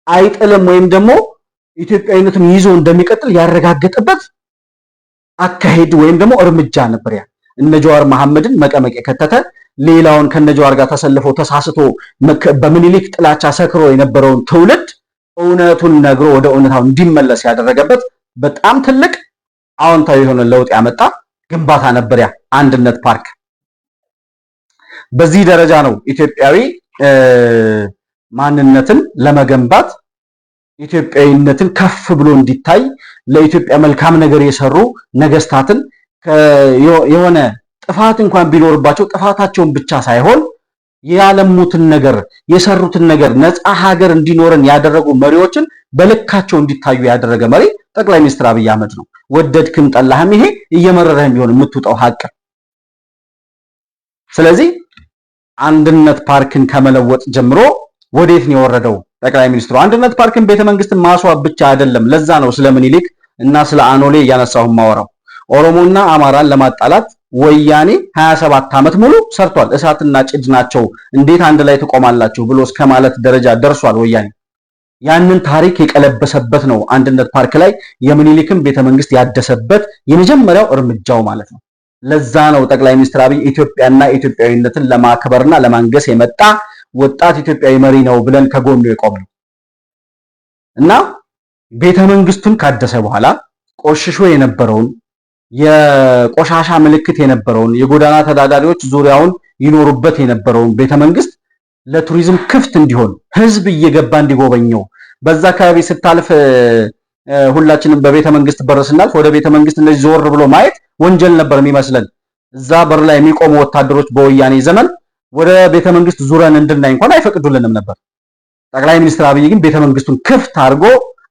አይጥልም ወይም ደግሞ ኢትዮጵያዊነቱን ይዞ እንደሚቀጥል ያረጋገጠበት አካሄድ ወይም ደግሞ እርምጃ ነበር። ያ እነ ጀዋር መሐመድን መቀመቅ የከተተ ሌላውን ከነጀዋር ጋር ተሰልፎ ተሳስቶ በምኒልክ ጥላቻ ሰክሮ የነበረውን ትውልድ እውነቱን ነግሮ ወደ እውነታው እንዲመለስ ያደረገበት በጣም ትልቅ አዎንታዊ የሆነ ለውጥ ያመጣ ግንባታ ነበር ያ አንድነት ፓርክ። በዚህ ደረጃ ነው ኢትዮጵያዊ ማንነትን ለመገንባት ኢትዮጵያዊነትን ከፍ ብሎ እንዲታይ ለኢትዮጵያ መልካም ነገር የሰሩ ነገስታትን የሆነ ጥፋት እንኳን ቢኖርባቸው ጥፋታቸውን ብቻ ሳይሆን ያለሙትን ነገር የሰሩትን ነገር ነፃ ሀገር እንዲኖረን ያደረጉ መሪዎችን በልካቸው እንዲታዩ ያደረገ መሪ ጠቅላይ ሚኒስትር አብይ አህመድ ነው። ወደድክም ጠላህም ይሄ እየመረረህም ቢሆን የምትውጣው ሀቅ። ስለዚህ አንድነት ፓርክን ከመለወጥ ጀምሮ ወዴት ነው የወረደው ጠቅላይ ሚኒስትሩ? አንድነት ፓርክን ቤተመንግስትን ማስዋብ ብቻ አይደለም። ለዛ ነው ስለ ምኒልክ እና ስለ አኖሌ እያነሳሁ ማወራው። ኦሮሞና አማራን ለማጣላት ወያኔ 27 ዓመት ሙሉ ሰርቷል። እሳትና ጭድ ናቸው እንዴት አንድ ላይ ተቆማላችሁ ብሎ እስከ ማለት ደረጃ ደርሷል ወያኔ። ያንን ታሪክ የቀለበሰበት ነው አንድነት ፓርክ ላይ የምኒልክን ቤተመንግስት ያደሰበት የመጀመሪያው እርምጃው ማለት ነው። ለዛ ነው ጠቅላይ ሚኒስትር አብይ ኢትዮጵያና ኢትዮጵያዊነትን ለማክበርና ለማንገስ የመጣ ወጣት ኢትዮጵያዊ መሪ ነው ብለን ከጎኑ የቆምነው እና ቤተመንግስቱን ካደሰ በኋላ ቆሽሾ የነበረውን የቆሻሻ ምልክት የነበረውን የጎዳና ተዳዳሪዎች ዙሪያውን ይኖሩበት የነበረውን ቤተመንግስት ለቱሪዝም ክፍት እንዲሆን ህዝብ እየገባ እንዲጎበኘው በዛ አካባቢ ስታልፍ ሁላችንም በቤተመንግስት በር ስናልፍ ወደ ቤተመንግስት እንደዚህ ዞር ብሎ ማየት ወንጀል ነበር የሚመስለን። እዛ በር ላይ የሚቆሙ ወታደሮች በወያኔ ዘመን ወደ ቤተመንግስት ዙረን እንድናይ እንኳን አይፈቅዱልንም ነበር። ጠቅላይ ሚኒስትር አብይ ግን ቤተመንግስቱን ክፍት አድርጎ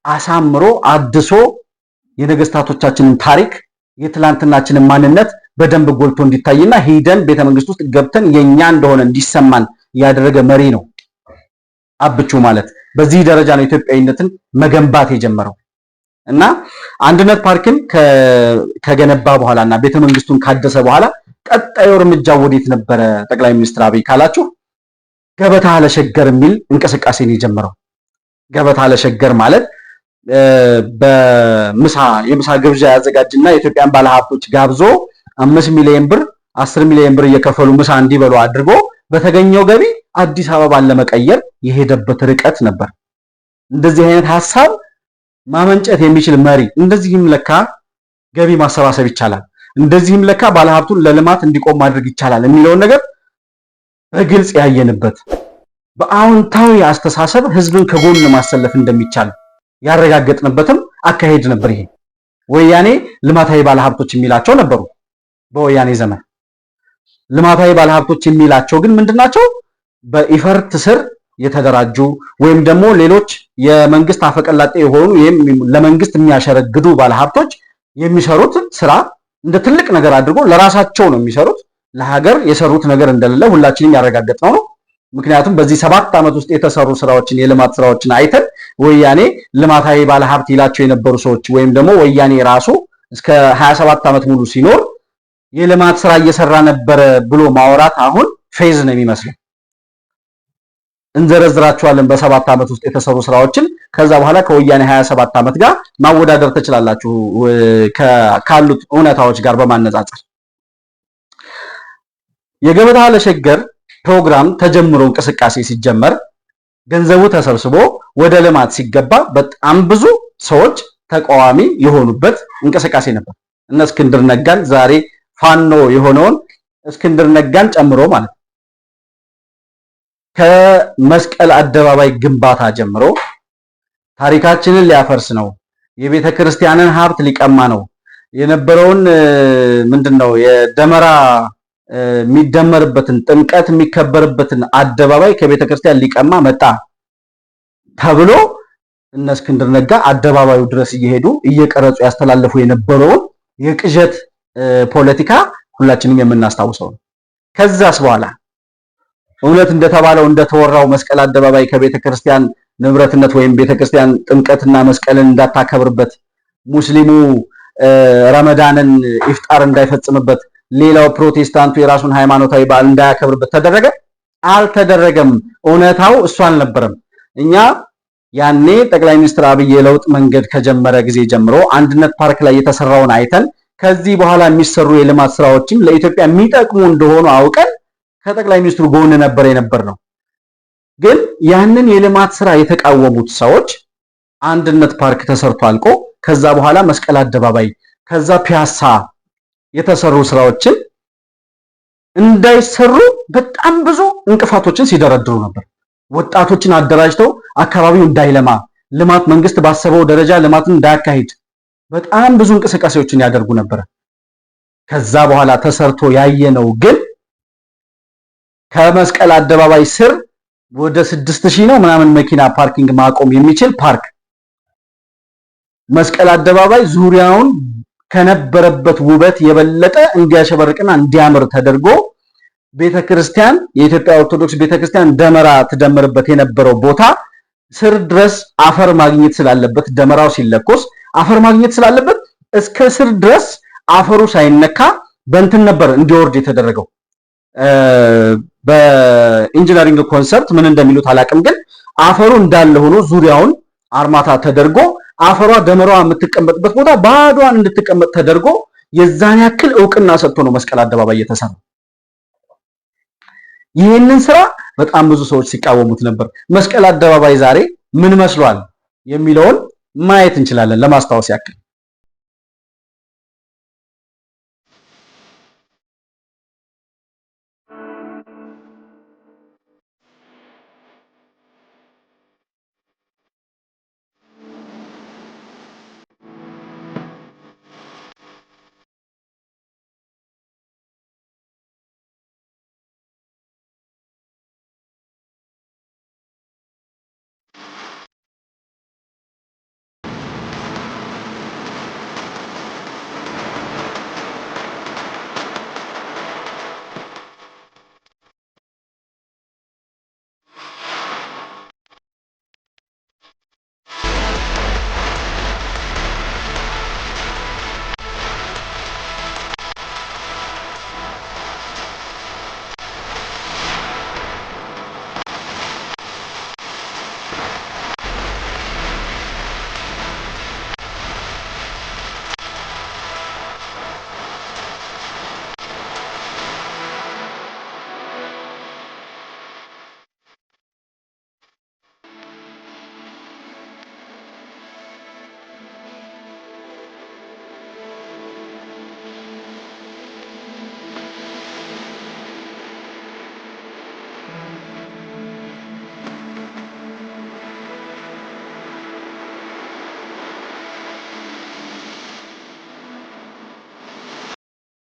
አሳምሮ አድሶ የነገስታቶቻችንን ታሪክ የትላንትናችንን ማንነት በደንብ ጎልቶ እንዲታይና ሄደን ቤተመንግስት ውስጥ ገብተን የኛ እንደሆነ እንዲሰማን ያደረገ መሪ ነው አብቹ ማለት። በዚህ ደረጃ ነው ኢትዮጵያዊነትን መገንባት የጀመረው እና አንድነት ፓርክን ከገነባ በኋላና ቤተመንግስቱን ካደሰ በኋላ ቀጣዩ እርምጃ ወዴት ነበረ ጠቅላይ ሚኒስትር አብይ ካላችሁ ገበታ ለሸገር የሚል እንቅስቃሴ ነው የጀመረው። ገበታ ለሸገር ማለት የምሳ ግብዣ ያዘጋጅና የኢትዮጵያን ባለሀብቶች ጋብዞ 5 ሚሊዮን ብር 10 ሚሊዮን ብር እየከፈሉ ምሳ እንዲበሉ አድርጎ በተገኘው ገቢ አዲስ አበባን ለመቀየር የሄደበት ርቀት ነበር። እንደዚህ አይነት ሐሳብ ማመንጨት የሚችል መሪ፣ እንደዚህም ለካ ገቢ ማሰባሰብ ይቻላል፣ እንደዚህም ለካ ባለሀብቱን ለልማት እንዲቆም ማድረግ ይቻላል የሚለውን ነገር በግልጽ ያየንበት በአዎንታዊ አስተሳሰብ ህዝብን ከጎን ማሰለፍ እንደሚቻል ያረጋገጥንበትም አካሄድ ነበር። ይሄ ወያኔ ልማታዊ ባለሀብቶች የሚላቸው ነበሩ። በወያኔ ዘመን ልማታዊ ባለሀብቶች የሚላቸው ግን ምንድናቸው? በኢፈርት ስር የተደራጁ ወይም ደግሞ ሌሎች የመንግስት አፈቀላጤ የሆኑ ለመንግስት የሚያሸረግዱ ባለሀብቶች የሚሰሩት ስራ እንደ ትልቅ ነገር አድርጎ ለራሳቸው ነው የሚሰሩት። ለሀገር የሰሩት ነገር እንደሌለ ሁላችንም ያረጋገጥነው ነው። ምክንያቱም በዚህ 7 ዓመት ውስጥ የተሰሩ ስራዎችን የልማት ስራዎችን አይተን ወያኔ ልማታዊ ባለሀብት ይላቸው የነበሩ ሰዎች ወይም ደግሞ ወያኔ ራሱ እስከ 27 ዓመት ሙሉ ሲኖር የልማት ስራ እየሰራ ነበር ብሎ ማውራት አሁን ፌዝ ነው የሚመስለው። እንዘረዝራቸዋለን በ7 ዓመት ውስጥ የተሰሩ ስራዎችን። ከዛ በኋላ ከወያኔ 27 ዓመት ጋር ማወዳደር ትችላላችሁ ካሉት እውነታዎች ጋር በማነጻጸር። የገበታ ለሸገር ፕሮግራም ተጀምሮ እንቅስቃሴ ሲጀመር ገንዘቡ ተሰብስቦ ወደ ልማት ሲገባ በጣም ብዙ ሰዎች ተቃዋሚ የሆኑበት እንቅስቃሴ ነበር። እነ እስክንድር ነጋን ዛሬ ፋኖ የሆነውን እስክንድር ነጋን ጨምሮ ማለት ከመስቀል አደባባይ ግንባታ ጀምሮ ታሪካችንን ሊያፈርስ ነው፣ የቤተ ክርስቲያንን ሀብት ሊቀማ ነው፣ የነበረውን ምንድነው የደመራ የሚደመርበትን ጥምቀት የሚከበርበትን አደባባይ ከቤተ ክርስቲያን ሊቀማ መጣ ተብሎ እነ እስክንድር ነጋ አደባባዩ ድረስ እየሄዱ እየቀረጹ ያስተላለፉ የነበረውን የቅዠት ፖለቲካ ሁላችንም የምናስታውሰው ነው። ከዛስ በኋላ እውነት እንደተባለው እንደተወራው መስቀል አደባባይ ከቤተ ክርስቲያን ንብረትነት ወይም ቤተ ክርስቲያን ጥምቀትና መስቀልን እንዳታከብርበት፣ ሙስሊሙ ረመዳንን ኢፍጣር እንዳይፈጽምበት፣ ሌላው ፕሮቴስታንቱ የራሱን ሃይማኖታዊ በዓል እንዳያከብርበት ተደረገ? አልተደረገም። እውነታው እሱ አልነበረም። እኛ ያኔ ጠቅላይ ሚኒስትር አብይ የለውጥ መንገድ ከጀመረ ጊዜ ጀምሮ አንድነት ፓርክ ላይ የተሰራውን አይተን ከዚህ በኋላ የሚሰሩ የልማት ስራዎችም ለኢትዮጵያ የሚጠቅሙ እንደሆኑ አውቀን ከጠቅላይ ሚኒስትሩ ጎን የነበር ነው። ግን ያንን የልማት ስራ የተቃወሙት ሰዎች አንድነት ፓርክ ተሰርቶ አልቆ ከዛ በኋላ መስቀል አደባባይ ከዛ ፒያሳ የተሰሩ ስራዎችን እንዳይሰሩ በጣም ብዙ እንቅፋቶችን ሲደረድሩ ነበር። ወጣቶችን አደራጅተው አካባቢው እንዳይለማ፣ ልማት መንግስት ባሰበው ደረጃ ልማትን እንዳያካሂድ በጣም ብዙ እንቅስቃሴዎችን ያደርጉ ነበር። ከዛ በኋላ ተሰርቶ ያየነው ግን ከመስቀል አደባባይ ስር ወደ 6000 ነው ምናምን መኪና ፓርኪንግ ማቆም የሚችል ፓርክ መስቀል አደባባይ ዙሪያውን ከነበረበት ውበት የበለጠ እንዲያሸበርቅና እንዲያምር ተደርጎ ቤተክርስቲያን የኢትዮጵያ ኦርቶዶክስ ቤተክርስቲያን ደመራ ትደምርበት የነበረው ቦታ ስር ድረስ አፈር ማግኘት ስላለበት ደመራው ሲለኮስ አፈር ማግኘት ስላለበት እስከ ስር ድረስ አፈሩ ሳይነካ በእንትን ነበር እንዲወርድ የተደረገው። በኢንጂነሪንግ ኮንሰፕት ምን እንደሚሉት አላቅም፣ ግን አፈሩ እንዳለ ሆኖ ዙሪያውን አርማታ ተደርጎ አፈሯ ደመራዋ የምትቀመጥበት ቦታ ባዶዋን እንድትቀመጥ ተደርጎ የዛን ያክል ዕውቅና ሰጥቶ ነው መስቀል አደባባይ የተሰራው። ይህንን ስራ በጣም ብዙ ሰዎች ሲቃወሙት ነበር። መስቀል አደባባይ ዛሬ ምን መስሏል የሚለውን ማየት እንችላለን ለማስታወስ ያክል።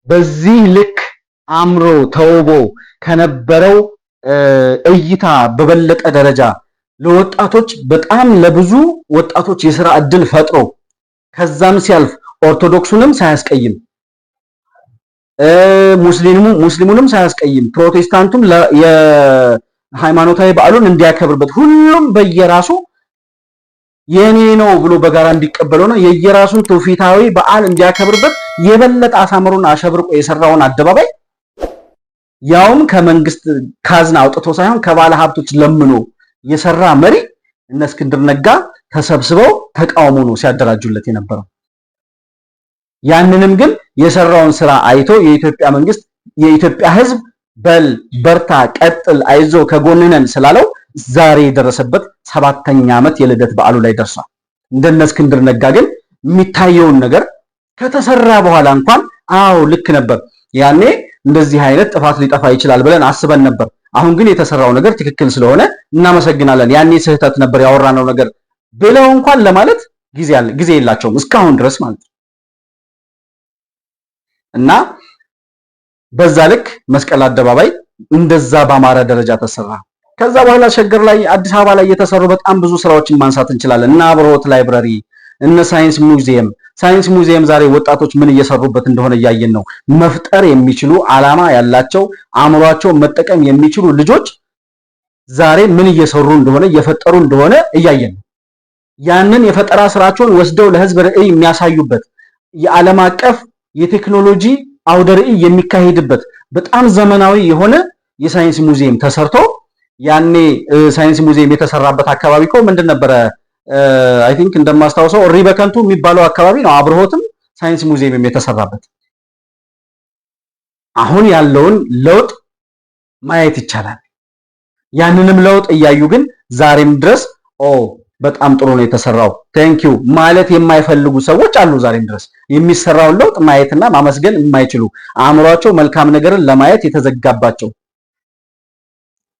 በዚህ ልክ አምሮ ተውቦ ከነበረው እይታ በበለጠ ደረጃ ለወጣቶች በጣም ለብዙ ወጣቶች የሥራ ዕድል ፈጥሮ ከዛም ሲያልፍ ኦርቶዶክሱንም ሳያስቀይም ሙስሊሙንም ሳያስቀይም ፕሮቴስታንቱም የሃይማኖታዊ በዓሉን እንዲያከብርበት ሁሉም በየራሱ የኔ ነው ብሎ በጋራ እንዲቀበለውና የየራሱን ትውፊታዊ በዓል እንዲያከብርበት የበለጠ አሳምሮና አሸብርቆ የሰራውን አደባባይ ያውም ከመንግስት ካዝና አውጥቶ ሳይሆን ከባለ ሀብቶች ለምኖ የሰራ መሪ እነ እስክንድር ነጋ ተሰብስበው ተቃውሞ ነው ሲያደራጁለት የነበረው። ያንንም ግን የሰራውን ስራ አይቶ የኢትዮጵያ መንግስት የኢትዮጵያ ሕዝብ በል በርታ፣ ቀጥል፣ አይዞ ከጎንነን ስላለው ዛሬ የደረሰበት 7ኛ ዓመት የልደት በዓሉ ላይ ደርሷል። እንደነ እስክንድር ነጋ ግን የሚታየውን ነገር ከተሰራ በኋላ እንኳን አዎ ልክ ነበር፣ ያኔ እንደዚህ አይነት ጥፋት ሊጠፋ ይችላል ብለን አስበን ነበር፣ አሁን ግን የተሰራው ነገር ትክክል ስለሆነ እናመሰግናለን፣ ያኔ ስህተት ነበር ያወራነው ነገር ብለው እንኳን ለማለት ጊዜ የላቸውም እስካሁን ድረስ ማለት ነው። እና በዛ ልክ መስቀል አደባባይ እንደዛ በአማረ ደረጃ ተሰራ። ከዛ በኋላ ሸገር ላይ አዲስ አበባ ላይ የተሰሩ በጣም ብዙ ስራዎችን ማንሳት እንችላለን። እና አብሮት ላይብረሪ፣ እነ ሳይንስ ሙዚየም ዛሬ ወጣቶች ምን እየሰሩበት እንደሆነ እያየን ነው። መፍጠር የሚችሉ ዓላማ ያላቸው አእምሯቸውን መጠቀም የሚችሉ ልጆች ዛሬ ምን እየሰሩ እንደሆነ እየፈጠሩ እንደሆነ እያየን ነው። ያንን የፈጠራ ስራቸውን ወስደው ለህዝብ ርዕይ የሚያሳዩበት የዓለም አቀፍ የቴክኖሎጂ አውደ ርዕይ የሚካሄድበት በጣም ዘመናዊ የሆነ የሳይንስ ሙዚየም ተሰርቶ ያኔ ሳይንስ ሙዚየም የተሰራበት አካባቢ እኮ ምንድን ነበረ? አይ ቲንክ እንደማስታውሰው ሪበከንቱ የሚባለው አካባቢ ነው። አብርሆትም ሳይንስ ሙዚየም የተሰራበት። አሁን ያለውን ለውጥ ማየት ይቻላል። ያንንም ለውጥ እያዩ ግን ዛሬም ድረስ በጣም ጥሩ ነው የተሰራው ቴንኪው ማለት የማይፈልጉ ሰዎች አሉ። ዛሬም ድረስ የሚሰራውን ለውጥ ማየትና ማመስገን የማይችሉ አእምሯቸው መልካም ነገርን ለማየት የተዘጋባቸው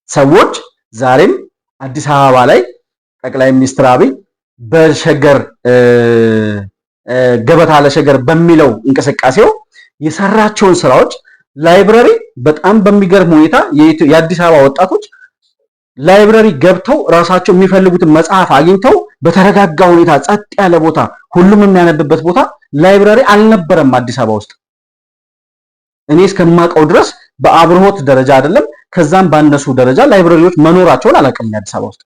ሰዎች ዛሬም አዲስ አበባ ላይ ጠቅላይ ሚኒስትር አብይ በሸገር ገበታ ለሸገር በሚለው እንቅስቃሴው የሰራቸውን ስራዎች ላይብረሪ በጣም በሚገርም ሁኔታ የአዲስ አበባ ወጣቶች ላይብረሪ ገብተው ራሳቸው የሚፈልጉትን መጽሐፍ አግኝተው በተረጋጋ ሁኔታ ጸጥ ያለ ቦታ ሁሉም የሚያነብበት ቦታ ላይብረሪ አልነበረም አዲስ አበባ ውስጥ። እኔ እስከማውቀው ድረስ በአብርሆት ደረጃ አይደለም ከዛም ባነሱ ደረጃ ላይብረሪዎች መኖራቸውን አላውቅም አዲስ አበባ ውስጥ።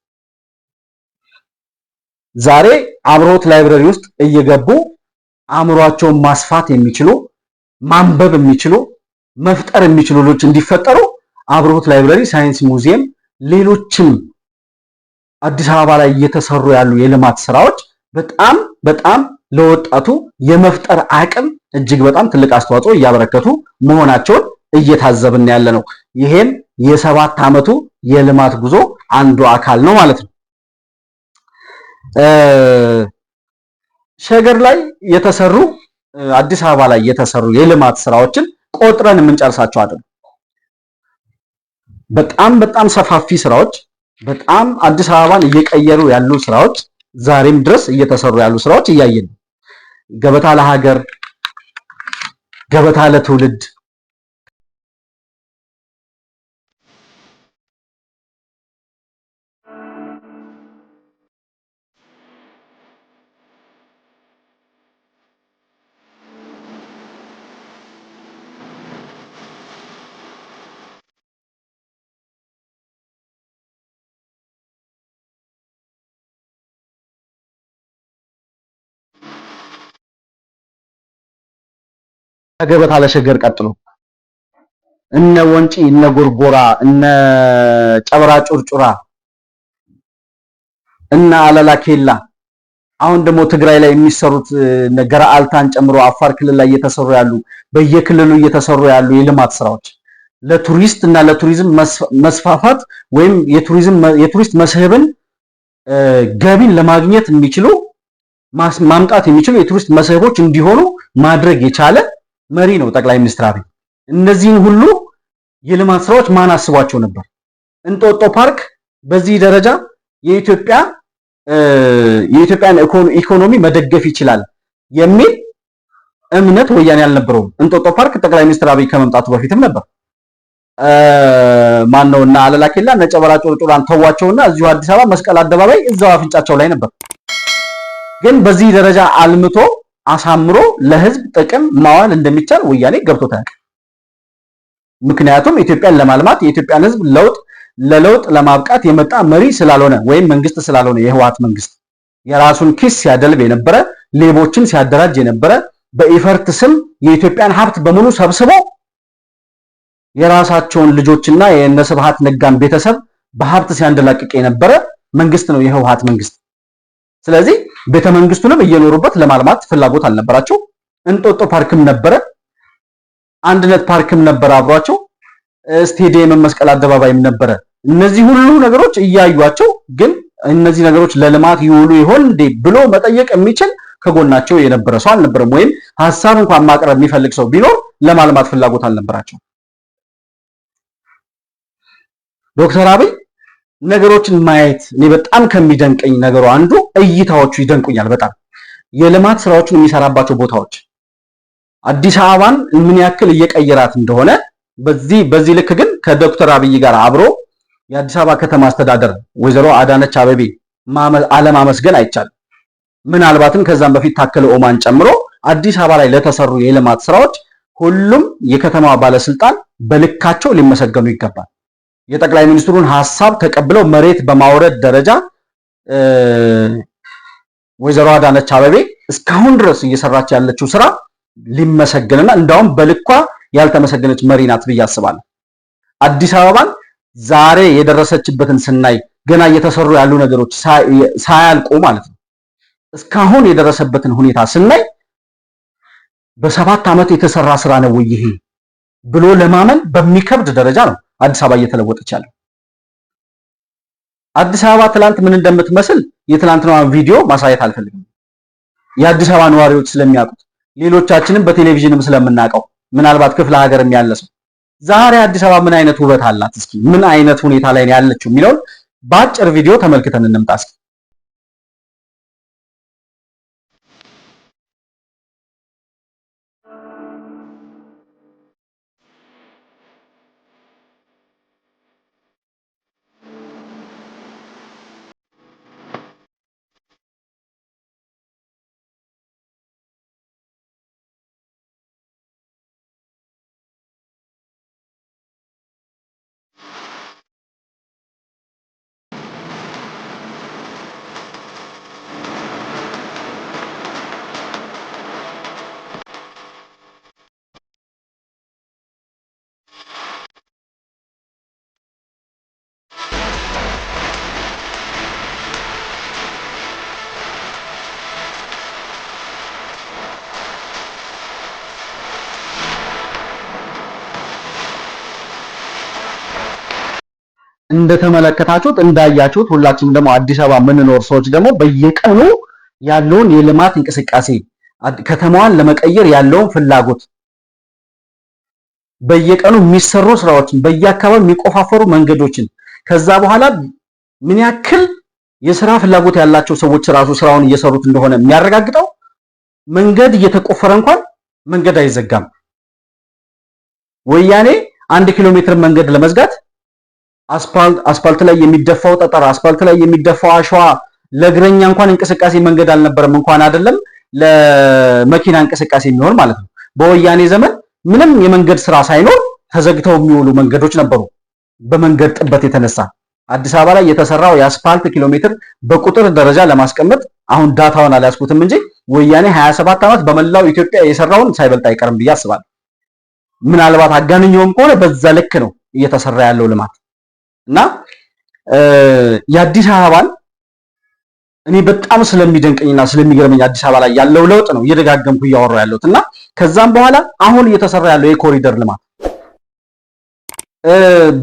ዛሬ አብርሆት ላይብረሪ ውስጥ እየገቡ አእምሯቸውን ማስፋት የሚችሉ ማንበብ የሚችሉ መፍጠር የሚችሉ ልጆች እንዲፈጠሩ አብርሆት ላይብረሪ፣ ሳይንስ ሙዚየም፣ ሌሎችም አዲስ አበባ ላይ እየተሰሩ ያሉ የልማት ስራዎች በጣም ለወጣቱ የመፍጠር አቅም እጅግ በጣም ትልቅ አስተዋጽኦ እያበረከቱ መሆናቸውን እየታዘብን ያለ ነው። ይሄም የ7 ዓመቱ የልማት ጉዞ አንዱ አካል ነው ማለት ነው። ሸገር ላይ የተሰሩ አዲስ አበባ ላይ የተሰሩ የልማት ስራዎችን ቆጥረን የምንጨርሳቸው አይደለም። በጣም ሰፋፊ ስራዎች፣ በጣም አዲስ አበባን እየቀየሩ ያሉ ስራዎች፣ ዛሬም ድረስ እየተሰሩ ያሉ ስራዎች እያየን ነው። ገበታ ለሀገር፣ ገበታ ለትውልድ፣ ከገበታ ለሸገር ቀጥሎ እነ ወንጪ፣ እነ ጎርጎራ፣ እነ ጨበራ ጩርጩራ፣ እነ አለላ ኬላ፣ አሁን ደግሞ ትግራይ ላይ የሚሰሩት ነገራ አልታን ጨምሮ አፋር ክልል ላይ እየተሰሩ ያሉ በየክልሉ እየተሰሩ ያሉ የልማት ስራዎች ለቱሪስት እና ለቱሪዝም መስፋፋት ወይም የቱሪስት መስህብን ገቢን ለማግኘት የሚችሉ ማምጣት የሚችሉ የቱሪስት መስህቦች እንዲሆኑ ማድረግ የቻለ መሪ ነው ጠቅላይ ሚኒስትር አብይ። እነዚህን ሁሉ የልማት ስራዎች ማን አስቧቸው ነበር? እንጦጦ ፓርክ በዚህ ደረጃ የኢትዮጵያን ኢኮኖሚ መደገፍ ይችላል የሚል እምነት ወያኔ አልነበረውም። እንጦጦ ፓርክ ጠቅላይ ሚኒስትር አብይ ከመምጣቱ በፊትም ነበር። ማነውና አለላ ኬላ እነ ጨበራ ጩርጩራን ተዋቸውና እዚሁ አዲስ አበባ መስቀል አደባባይ እዛው አፍንጫቸው ላይ ነበር። ግን በዚህ ደረጃ አልምቶ አሳምሮ ለህዝብ ጥቅም ማዋል እንደሚቻል ወያኔ ገብቶት ያውቃል። ምክንያቱም ኢትዮጵያን ለማልማት የኢትዮጵያን ህዝብ ለለውጥ ለማብቃት የመጣ መሪ ስላልሆነ ወይም መንግስት ስላልሆነ የህወሓት መንግስት የራሱን ኪስ ሲያደልብ የነበረ ሌቦችን ሲያደራጅ የነበረ በኢፈርት ስም የኢትዮጵያን ሀብት በሙሉ ሰብስቦ የራሳቸውን ልጆችና የነስብሃት ነጋን ቤተሰብ በሀብት ሲያንደላቅቅ የነበረ መንግስት ነው የህወሓት መንግስት። ስለዚህ ቤተ መንግስቱንም እየኖሩበት ለማልማት ፍላጎት አልነበራቸው። እንጦጦ ፓርክም ነበረ፣ አንድነት ፓርክም ነበረ አብሯቸው፣ ስቴዲየም መስቀል አደባባይም ነበረ። እነዚህ ሁሉ ነገሮች እያዩአቸው ግን እነዚህ ነገሮች ለልማት ይውሉ ይሆን እንዴ ብሎ መጠየቅ የሚችል ከጎናቸው የነበረ ሰው አልነበረም። ወይም ሐሳብ እንኳን ማቅረብ የሚፈልግ ሰው ቢኖር ለማልማት ፍላጎት አልነበራቸው። ዶክተር አብይ ነገሮችን ማየት እኔ በጣም ከሚደንቀኝ ነገሩ አንዱ እይታዎቹ ይደንቁኛል በጣም የልማት ስራዎችን የሚሰራባቸው ቦታዎች አዲስ አበባን ምን ያክል እየቀየራት እንደሆነ በዚህ ልክ ግን ከዶክተር አብይ ጋር አብሮ የአዲስ አበባ ከተማ አስተዳደር ወይዘሮ አዳነች አቤቤ አለማመስገን አይቻልም። ምናልባትም ከዛም በፊት ታከለ ኡማን ጨምሮ አዲስ አበባ ላይ ለተሰሩ የልማት ስራዎች ሁሉም የከተማ ባለስልጣን በልካቸው ሊመሰገኑ ይገባል። የጠቅላይ ሚኒስትሩን ሐሳብ ተቀብለው መሬት በማውረድ ደረጃ ወይዘሮ አዳነች አቤቤ እስካሁን ድረስ እየሰራች ያለችው ስራ ሊመሰገንና እንዳውም በልኳ ያልተመሰገነች መሪ ናት ብዬ አስባለሁ። አዲስ አበባን ዛሬ የደረሰችበትን ስናይ ገና እየተሰሩ ያሉ ነገሮች ሳያልቁ ማለት ነው እስካሁን የደረሰበትን ሁኔታ ስናይ በ7 ዓመት የተሰራ ስራ ነው ይሄ ብሎ ለማመን በሚከብድ ደረጃ ነው አዲስ አበባ እየተለወጠች ያለው። አዲስ አበባ ትላንት ምን እንደምትመስል የትላንትናዋን ቪዲዮ ማሳየት አልፈልግም። የአዲስ አበባ ነዋሪዎች ስለሚያውቁት ሌሎቻችንም በቴሌቪዥንም ስለምናውቀው ምናልባት ክፍለ ሀገርም ያለ ሰው ዛሬ አዲስ አበባ ምን አይነት ውበት አላት እስኪ ምን አይነት ሁኔታ ላይ ነው ያለችው የሚለውን በአጭር ቪዲዮ ተመልክተን እንምጣ እስኪ። እንደተመለከታችሁት እንዳያችሁት ሁላችንም ደግሞ አዲስ አበባ የምንኖር ሰዎች ደግሞ በየቀኑ ያለውን የልማት እንቅስቃሴ ከተማዋን ለመቀየር ያለውን ፍላጎት በየቀኑ የሚሰሩ ስራዎችን በየአካባቢው የሚቆፋፈሩ መንገዶችን ከዛ በኋላ ምን ያክል የሥራ ፍላጎት ያላቸው ሰዎች ራሱ ስራውን እየሰሩት እንደሆነ የሚያረጋግጠው መንገድ እየተቆፈረ እንኳን መንገድ አይዘጋም። ወያኔ 1 ኪሎ ሜትር መንገድ ለመዝጋት አስፓልት ላይ የሚደፋው ጠጠር አስፓልት ላይ የሚደፋው አሸዋ ለእግረኛ እንኳን እንቅስቃሴ መንገድ አልነበረም እንኳን አይደለም ለመኪና እንቅስቃሴ የሚሆን ማለት ነው። በወያኔ ዘመን ምንም የመንገድ ስራ ሳይኖር ተዘግተው የሚውሉ መንገዶች ነበሩ። በመንገድ ጥበት የተነሳ አዲስ አበባ ላይ የተሰራው የአስፓልት ኪሎ ሜትር በቁጥር ደረጃ ለማስቀመጥ አሁን ዳታውን አልያዝኩትም እንጂ ወያኔ 27 ዓመት በመላው ኢትዮጵያ የሰራውን ሳይበልጥ አይቀርም ብዬ አስባለሁ። ምናልባት አጋንኛውም ከሆነ በዛ ልክ ነው እየተሰራ ያለው ልማት እና የአዲስ አበባን እኔ በጣም ስለሚደንቀኝና ስለሚገርመኝ አዲስ አበባ ላይ ያለው ለውጥ ነው እየደጋገምኩ እያወራሁ ያለሁት እና ከዛም በኋላ አሁን እየተሰራ ያለው የኮሪደር ልማት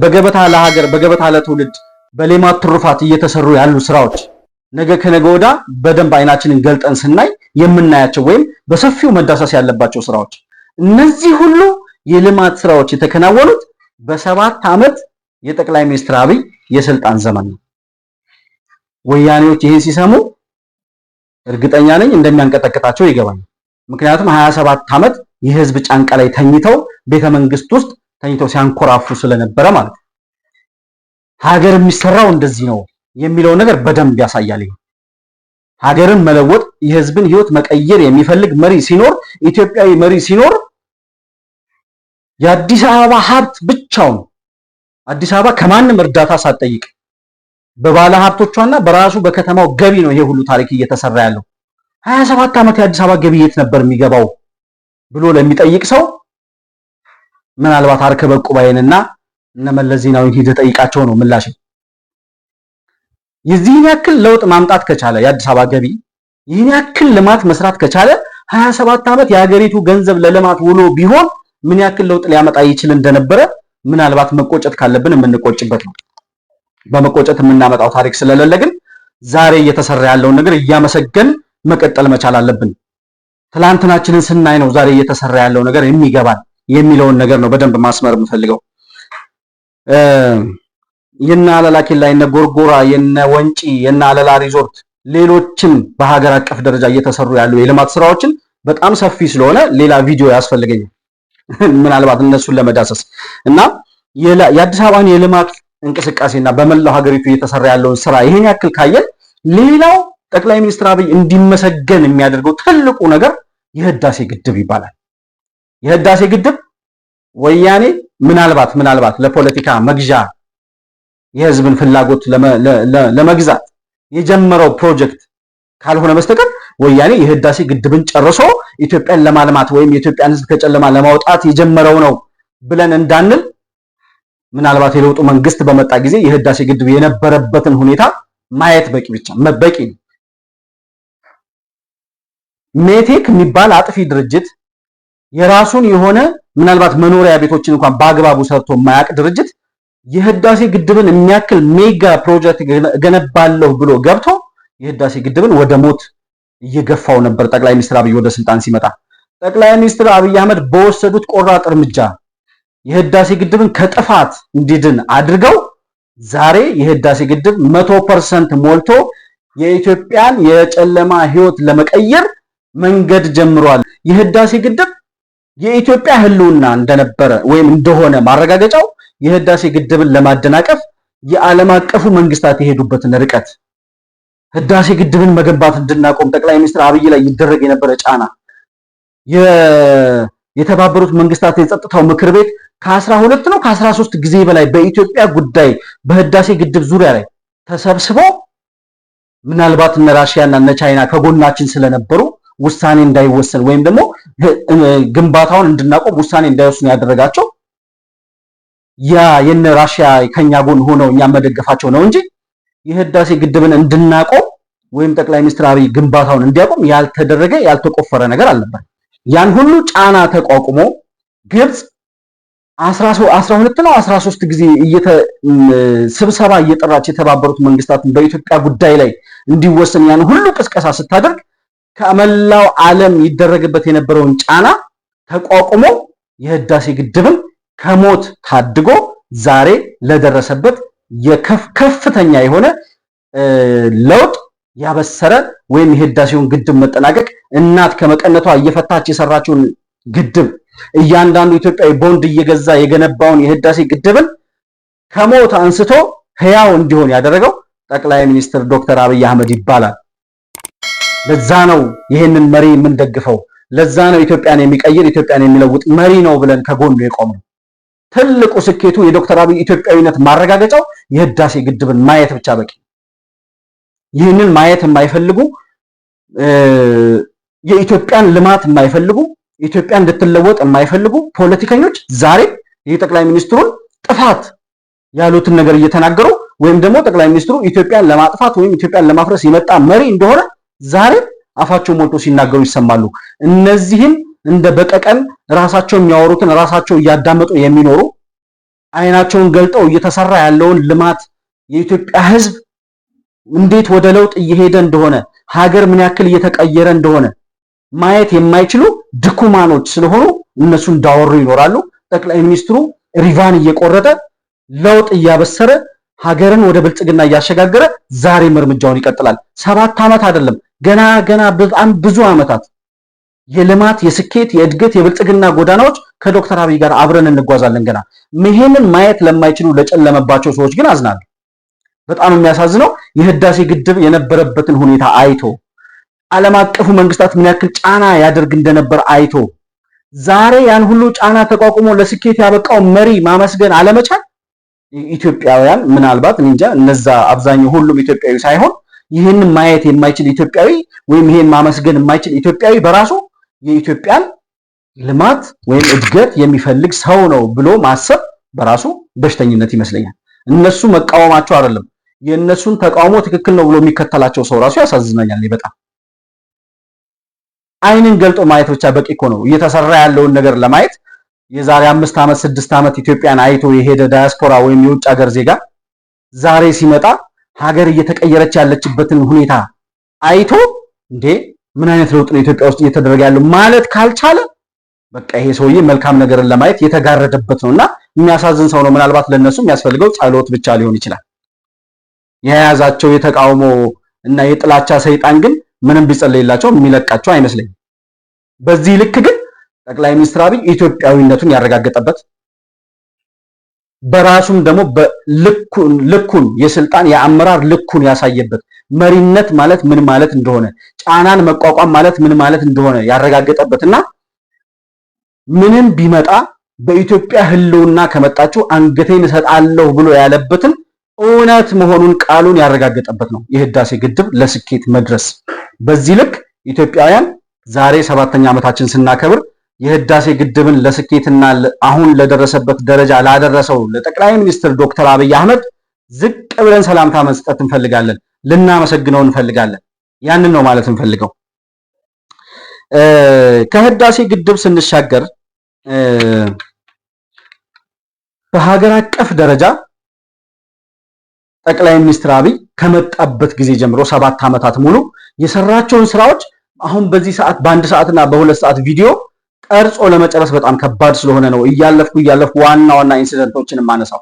በገበታ ለሀገር በገበታ ለትውልድ በሌማት ትሩፋት እየተሰሩ ያሉ ስራዎች ነገ ከነገ ወዳ በደንብ አይናችንን ገልጠን ስናይ የምናያቸው ወይም በሰፊው መዳሰስ ያለባቸው ስራዎች እነዚህ ሁሉ የልማት ስራዎች የተከናወኑት በ7 ዓመት የጠቅላይ ሚኒስትር አብይ የስልጣን ዘመን ነው። ወያኔዎች ይሄን ሲሰሙ እርግጠኛ ነኝ እንደሚያንቀጠቅጣቸው ይገባኛል። ምክንያቱም 27 ዓመት የህዝብ ጫንቃ ላይ ተኝተው ቤተ መንግስት ውስጥ ተኝተው ሲያንኮራፉ ስለነበረ ማለት ነው። ሀገር የሚሰራው እንደዚህ ነው የሚለው ነገር በደንብ ያሳያል። ሀገርን መለወጥ የህዝብን ህይወት መቀየር የሚፈልግ መሪ ሲኖር ኢትዮጵያዊ መሪ ሲኖር የአዲስ አበባ ሀብት ብቻውን አዲስ አበባ ከማንም እርዳታ ሳትጠይቅ በባለ ሀብቶቿና በራሱ በከተማው ገቢ ነው ይሄ ሁሉ ታሪክ እየተሰራ ያለው። 27 ዓመት የአዲስ አበባ ገቢ የት ነበር የሚገባው ብሎ ለሚጠይቅ ሰው ምናልባት አርከበ ቁባይንና እነ መለስ ዜናዊን ሂደህ ጠይቃቸው ነው ምላሽ። የዚህን ያክል ለውጥ ማምጣት ከቻለ የአዲስ አበባ ገቢ ይህን ያክል ልማት መስራት ከቻለ 27 ዓመት የሀገሪቱ ገንዘብ ለልማት ውሎ ቢሆን ምን ያክል ለውጥ ሊያመጣ ይችል እንደነበረ ምናልባት መቆጨት ካለብን የምንቆጭበት ነው። በመቆጨት የምናመጣው ታሪክ ስለሌለ ግን ዛሬ እየተሰራ ያለውን ነገር እያመሰገን መቀጠል መቻል አለብን። ትላንትናችንን ስናይ ነው ዛሬ እየተሰራ ያለው ነገር የሚገባን የሚለውን ነገር ነው በደንብ ማስመር የምፈልገው። የነ አለላ ኬላ፣ የነ ጎርጎራ፣ የነ ወንጪ፣ የነ አለላ ሪዞርት ሌሎችም በሀገር አቀፍ ደረጃ እየተሰሩ ያሉ የልማት ስራዎችን በጣም ሰፊ ስለሆነ ሌላ ቪዲዮ ያስፈልገኛል ምናልባት እነሱን ለመዳሰስ እና የአዲስ አበባን የልማት እንቅስቃሴና በመላው ሀገሪቱ እየተሰራ ያለውን ስራ ይሄን ያክል ካየን ሌላው ጠቅላይ ሚኒስትር አብይ እንዲመሰገን የሚያደርገው ትልቁ ነገር የህዳሴ ግድብ ይባላል። የህዳሴ ግድብ ወያኔ ምናልባት ለፖለቲካ መግዣ የህዝብን ፍላጎት ለመግዛት የጀመረው ፕሮጀክት ካልሆነ በስተቀር ወያኔ የህዳሴ ግድብን ጨርሶ ኢትዮጵያን ለማልማት ወይም የኢትዮጵያን ህዝብ ከጨለማ ለማውጣት የጀመረው ነው ብለን እንዳንል ምናልባት የለውጡ መንግስት በመጣ ጊዜ የህዳሴ ግድብ የነበረበትን ሁኔታ ማየት በቂ ነው። ሜቴክ የሚባል አጥፊ ድርጅት የራሱን የሆነ ምናልባት መኖሪያ ቤቶችን እንኳን በአግባቡ ሰርቶ የማያውቅ ድርጅት የህዳሴ ግድብን የሚያክል ሜጋ ፕሮጀክት ገነባለሁ ብሎ ገብቶ የህዳሴ ግድብን ወደ ሞት እየገፋው ነበር። ጠቅላይ ሚኒስትር አብይ ወደ ስልጣን ሲመጣ ጠቅላይ ሚኒስትር አብይ አህመድ በወሰዱት ቆራጥ እርምጃ የህዳሴ ግድብን ከጥፋት እንዲድን አድርገው ዛሬ የህዳሴ ግድብ 100% ሞልቶ የኢትዮጵያን የጨለማ ህይወት ለመቀየር መንገድ ጀምሯል። የህዳሴ ግድብ የኢትዮጵያ ህልውና እንደነበረ ወይም እንደሆነ ማረጋገጫው የህዳሴ ግድብን ለማደናቀፍ የዓለም አቀፉ መንግስታት የሄዱበትን ርቀት ህዳሴ ግድብን መገንባት እንድናቆም ጠቅላይ ሚኒስትር አብይ ላይ ይደረግ የነበረ ጫና የተባበሩት መንግስታት የጸጥታው ምክር ቤት ከ12 ነው ከ13 ጊዜ በላይ በኢትዮጵያ ጉዳይ በህዳሴ ግድብ ዙሪያ ላይ ተሰብስቦ ምናልባት እነ ራሺያና እነ ቻይና ከጎናችን ስለነበሩ ውሳኔ እንዳይወሰን ወይም ደግሞ ግንባታውን እንድናቆም ውሳኔ እንዳይወስኑ ያደረጋቸው የነ ራሺያ ከኛ ጎን ሆነው እኛ መደገፋቸው ነው እንጂ የህዳሴ ግድብን እንድናቆም ወይም ጠቅላይ ሚኒስትር አብይ ግንባታውን እንዲያቆም ያልተደረገ ያልተቆፈረ ነገር አልነበር። ያን ሁሉ ጫና ተቋቁሞ ግብጽ 12 ነው 13 ጊዜ ስብሰባ እየጠራች የተባበሩት መንግስታትን በኢትዮጵያ ጉዳይ ላይ እንዲወሰን ያን ሁሉ ቅስቀሳ ስታደርግ ከመላው ዓለም ይደረግበት የነበረውን ጫና ተቋቁሞ የህዳሴ ግድብን ከሞት ታድጎ ዛሬ ለደረሰበት ከፍተኛ የሆነ ለውጥ ያበሰረ ወይም የህዳሴውን ግድብ መጠናቀቅ እናት ከመቀነቷ እየፈታች የሰራችውን ግድብ እያንዳንዱ ኢትዮጵያዊ ቦንድ እየገዛ የገነባውን የህዳሴ ግድብን ከሞት አንስቶ ህያው እንዲሆን ያደረገው ጠቅላይ ሚኒስትር ዶክተር አብይ አህመድ ይባላል። ለዛ ነው ይሄንን መሪ የምንደግፈው። ለዛ ነው ኢትዮጵያን የሚቀይር ኢትዮጵያን የሚለውጥ መሪ ነው ብለን ከጎኑ የቆምነው። ትልቁ ስኬቱ የዶክተር አብይ ኢትዮጵያዊነት ማረጋገጫው የህዳሴ ግድብን ማየት ብቻ በቂ። ይህንን ማየት የማይፈልጉ የኢትዮጵያን ልማት የማይፈልጉ ኢትዮጵያ እንድትለወጥ የማይፈልጉ ፖለቲከኞች ዛሬ የጠቅላይ ሚኒስትሩን ጥፋት ያሉትን ነገር እየተናገሩ ወይም ደግሞ ጠቅላይ ሚኒስትሩ ኢትዮጵያን ለማጥፋት ወይም ኢትዮጵያን ለማፍረስ የመጣ መሪ እንደሆነ ዛሬ አፋቸው ሞልቶ ሲናገሩ ይሰማሉ። እነዚህም እንደ በቀቀን ራሳቸው የሚያወሩትን ራሳቸው እያዳመጡ የሚኖሩ አይናቸውን ገልጠው እየተሰራ ያለውን ልማት የኢትዮጵያ ህዝብ እንዴት ወደ ለውጥ እየሄደ እንደሆነ ሀገር ምን ያክል እየተቀየረ እንደሆነ ማየት የማይችሉ ድኩማኖች ስለሆኑ እነሱ እንዳወሩ ይኖራሉ። ጠቅላይ ሚኒስትሩ ሪቫን እየቆረጠ ለውጥ እያበሰረ ሀገርን ወደ ብልጽግና እያሸጋገረ ዛሬም እርምጃውን ይቀጥላል። 7 ዓመት አይደለም ገና በጣም ብዙ ዓመታት የልማት የስኬት የእድገት የብልጽግና ጎዳናዎች ከዶክተር አብይ ጋር አብረን እንጓዛለን። ገና ይሄንን ማየት ለማይችሉ ለጨለመባቸው ሰዎች ግን አዝናለሁ። በጣም የሚያሳዝነው የህዳሴ ግድብ የነበረበትን ሁኔታ አይቶ ዓለም አቀፉ መንግስታት ምን ያክል ጫና ያደርግ እንደነበር አይቶ ዛሬ ያን ሁሉ ጫና ተቋቁሞ ለስኬት ያበቃው መሪ ማመስገን አለመቻል ኢትዮጵያውያን ምናልባት እንጃ እነዛ አብዛኛው ሁሉም ኢትዮጵያዊ ሳይሆን ይህን ማየት የማይችል ኢትዮጵያዊ ወይም ይሄን ማመስገን የማይችል ኢትዮጵያዊ በራሱ የኢትዮጵያን ልማት ወይም እድገት የሚፈልግ ሰው ነው ብሎ ማሰብ በራሱ በሽተኝነት ይመስለኛል። እነሱ መቃወማቸው አይደለም የነሱን ተቃውሞ ትክክል ነው ብሎ የሚከተላቸው ሰው ራሱ ያሳዝነኛል። በጣም አይንን ገልጦ ማየት ብቻ በቂ እኮ ነው። እየተሰራ ያለውን ነገር ለማየት የዛሬ 5 ዓመት 6 ዓመት ኢትዮጵያን አይቶ የሄደ ዳያስፖራ ወይም የውጭ ሀገር ዜጋ ዛሬ ሲመጣ ሀገር እየተቀየረች ያለችበትን ሁኔታ አይቶ እንዴ ምን አይነት ለውጥ ነው ኢትዮጵያ ውስጥ እየተደረገ ያለው ማለት ካልቻለ በቃ ይሄ ሰውዬ መልካም ነገርን ለማየት የተጋረደበት ነውና የሚያሳዝን ሰው ነው። ምናልባት ለነሱ የሚያስፈልገው ጸሎት ብቻ ሊሆን ይችላል። የያዛቸው የተቃውሞ እና የጥላቻ ሰይጣን ግን ምንም ቢጸልይላቸው የሚለቃቸው አይመስለኝም። በዚህ ልክ ግን ጠቅላይ ሚኒስትር አብይ ኢትዮጵያዊነቱን ያረጋገጠበት በራሱም ደግሞ ልኩን የስልጣን የአመራር ልኩን ያሳየበት መሪነት ማለት ምን ማለት እንደሆነ ጫናን መቋቋም ማለት ምን ማለት እንደሆነ ያረጋገጠበትና ምንም ቢመጣ በኢትዮጵያ ህልውና ከመጣችሁ አንገቴን እሰጣለሁ ብሎ ያለበትን እውነት መሆኑን ቃሉን ያረጋገጠበት ነው የህዳሴ ግድብ ለስኬት መድረስ። በዚህ ልክ ኢትዮጵያውያን ዛሬ 7ኛ ዓመታችን ስናከብር የህዳሴ ግድብን ለስኬትና አሁን ለደረሰበት ደረጃ ላደረሰው ለጠቅላይ ሚኒስትር ዶክተር አብይ አህመድ ዝቅ ብለን ሰላምታ መስጠት እንፈልጋለን፣ ልናመሰግነው እንፈልጋለን። ያንን ነው ማለት እንፈልገው። ከህዳሴ ግድብ ስንሻገር በሀገር አቀፍ ደረጃ ጠቅላይ ሚኒስትር አብይ ከመጣበት ጊዜ ጀምሮ 7 ዓመታት ሙሉ የሰራቸውን ስራዎች አሁን በዚህ ሰዓት በአንድ ሰዓትና በሁለት ሰዓት ቪዲዮ ቀርጾ ለመጨረስ በጣም ከባድ ስለሆነ ነው እያለፍኩ ዋና ኢንሲደንቶችን ማነሳው።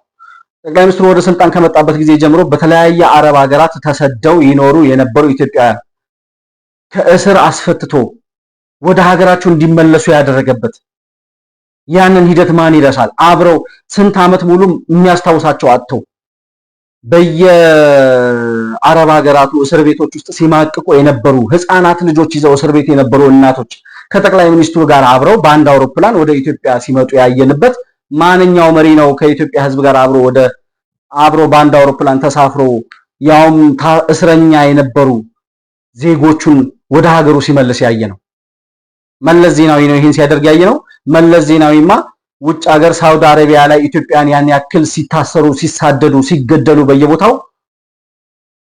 ጠቅላይ ሚኒስትሩ ወደ ስልጣን ከመጣበት ጊዜ ጀምሮ በተለያየ አረብ ሀገራት ተሰደው ይኖሩ የነበሩ ኢትዮጵያውያን ከእስር አስፈትቶ ወደ ሀገራቸው እንዲመለሱ ያደረገበት ያንን ሂደት ማን ይረሳል? አብረው ስንት ዓመት ሙሉ የሚያስታውሳቸው አጥተው በየአረብ ሀገራቱ እስር ቤቶች ውስጥ ሲማቅቁ የነበሩ ህፃናት ልጆች ይዘው እስር ቤት የነበሩ እናቶች ከጠቅላይ ሚኒስትሩ ጋር አብረው በአንድ አውሮፕላን ወደ ኢትዮጵያ ሲመጡ ያየንበት ማንኛው መሪ ነው ከኢትዮጵያ ህዝብ ጋር አብሮ በአንድ አውሮፕላን ተሳፍሮ ያውም እስረኛ የነበሩ ዜጎቹን ወደ ሀገሩ ሲመልስ ያየ ነው? መለስ ዜናዊ ነው ይሄን ሲያደርግ ያየ ነው። መለስ ዜናዊማ ውጭ ሀገር ሳውዲ አረቢያ ላይ ኢትዮጵያን ያን ያክል ሲታሰሩ ሲሳደዱ ሲገደሉ በየቦታው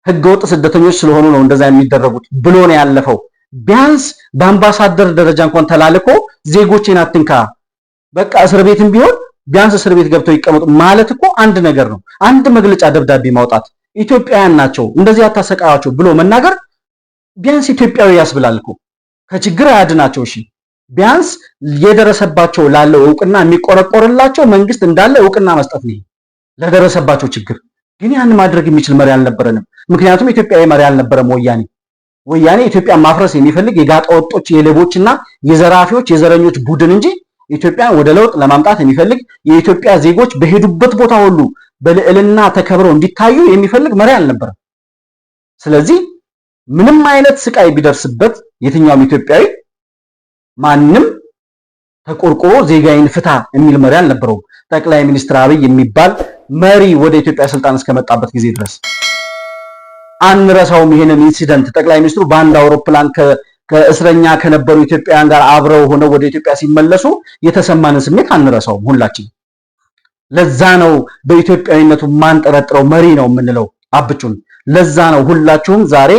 ህገወጥ ስደተኞች ስለሆኑ ነው እንደዛ የሚደረጉት ብሎ ነው ያለፈው። ቢያንስ በአምባሳደር ደረጃ እንኳን ተላልኮ ዜጎችን አትንካ፣ በቃ እስር ቤትም ቢሆን ቢያንስ እስር ቤት ገብተው ይቀመጡ ማለት እኮ አንድ ነገር ነው። አንድ መግለጫ ደብዳቤ ማውጣት ኢትዮጵያውያን ናቸው እንደዚህ አታሰቃያቸው ብሎ መናገር ቢያንስ ኢትዮጵያዊ ያስብላል እኮ። ከችግር አያድናቸው እሺ፣ ቢያንስ የደረሰባቸው ላለው እውቅና የሚቆረቆርላቸው መንግስት እንዳለ እውቅና መስጠት ነው ለደረሰባቸው ችግር። ግን ያን ማድረግ የሚችል መሪ አልነበረንም። ምክንያቱም ኢትዮጵያዊ መሪ አልነበረም ወያኔ ኢትዮጵያ ማፍረስ የሚፈልግ የጋጣ ወጦች የሌቦችና የዘራፊዎች የዘረኞች ቡድን እንጂ ኢትዮጵያን ወደ ለውጥ ለማምጣት የሚፈልግ የኢትዮጵያ ዜጎች በሄዱበት ቦታ ሁሉ በልዕልና ተከብረው እንዲታዩ የሚፈልግ መሪ አልነበረም። ስለዚህ ምንም አይነት ስቃይ ቢደርስበት የትኛውም ኢትዮጵያዊ ማንም ተቆርቆሮ ዜጋዬን ፍታ የሚል መሪ አልነበረውም። ጠቅላይ ሚኒስትር አብይ የሚባል መሪ ወደ ኢትዮጵያ ስልጣን እስከመጣበት ጊዜ ድረስ አንረሳውም ይሄንን ኢንሲደንት። ጠቅላይ ሚኒስትሩ በአንድ አውሮፕላን ከእስረኛ ከነበሩ ኢትዮጵያውያን ጋር አብረው ሆነው ወደ ኢትዮጵያ ሲመለሱ የተሰማንን ስሜት አንረሳውም ሁላችን። ለዛ ነው በኢትዮጵያዊነቱ ማንጠረጥረው መሪ ነው የምንለው አብቹን። ለዛ ነው ሁላችሁም ዛሬ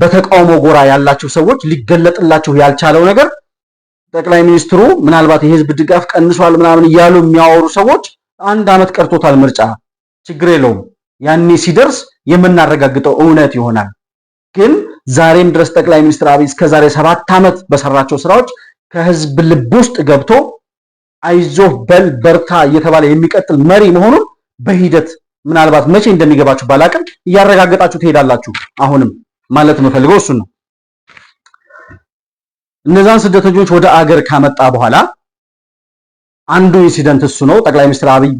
በተቃውሞ ጎራ ያላችሁ ሰዎች ሊገለጥላችሁ ያልቻለው ነገር ጠቅላይ ሚኒስትሩ ምናልባት የህዝብ ድጋፍ ቀንሷል ምናምን እያሉ የሚያወሩ ሰዎች 1 ዓመት ቀርቶታል ምርጫ፣ ችግር የለውም ያኔ ሲደርስ የምናረጋግጠው እውነት ይሆናል። ግን ዛሬም ድረስ ጠቅላይ ሚኒስትር አብይ እስከዛሬ 7 ዓመት በሰራቸው ስራዎች ከህዝብ ልብ ውስጥ ገብቶ አይዞህ በል በርታ እየተባለ የሚቀጥል መሪ መሆኑን በሂደት ምናልባት መቼ እንደሚገባችሁ ባላቅም እያረጋገጣችሁ ትሄዳላችሁ። አሁንም ማለት የምፈልገው እሱን ነው። እነዛን ስደተኞች ወደ አገር ካመጣ በኋላ አንዱ ኢንሲደንት እሱ ነው። ጠቅላይ ሚኒስትር አብይ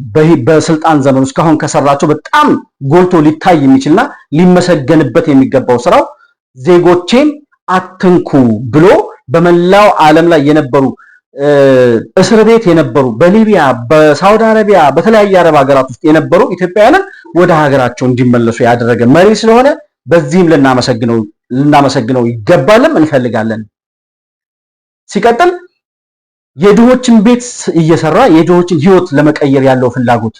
በስልጣን ዘመኑ እስካሁን ከሰራቸው በጣም ጎልቶ ሊታይ የሚችልና ሊመሰገንበት የሚገባው ስራው ዜጎቼን አትንኩ ብሎ በመላው ዓለም ላይ የነበሩ እስር ቤት የነበሩ በሊቢያ በሳውዲ አረቢያ በተለያየ አረብ ሀገራት ውስጥ የነበሩ ኢትዮጵያውያንን ወደ ሀገራቸው እንዲመለሱ ያደረገ መሪ ስለሆነ በዚህም ልናመሰግነው ይገባልም እንፈልጋለን። ሲቀጥል የድሆችን ቤት እየሰራ የድሆችን ህይወት ለመቀየር ያለው ፍላጎት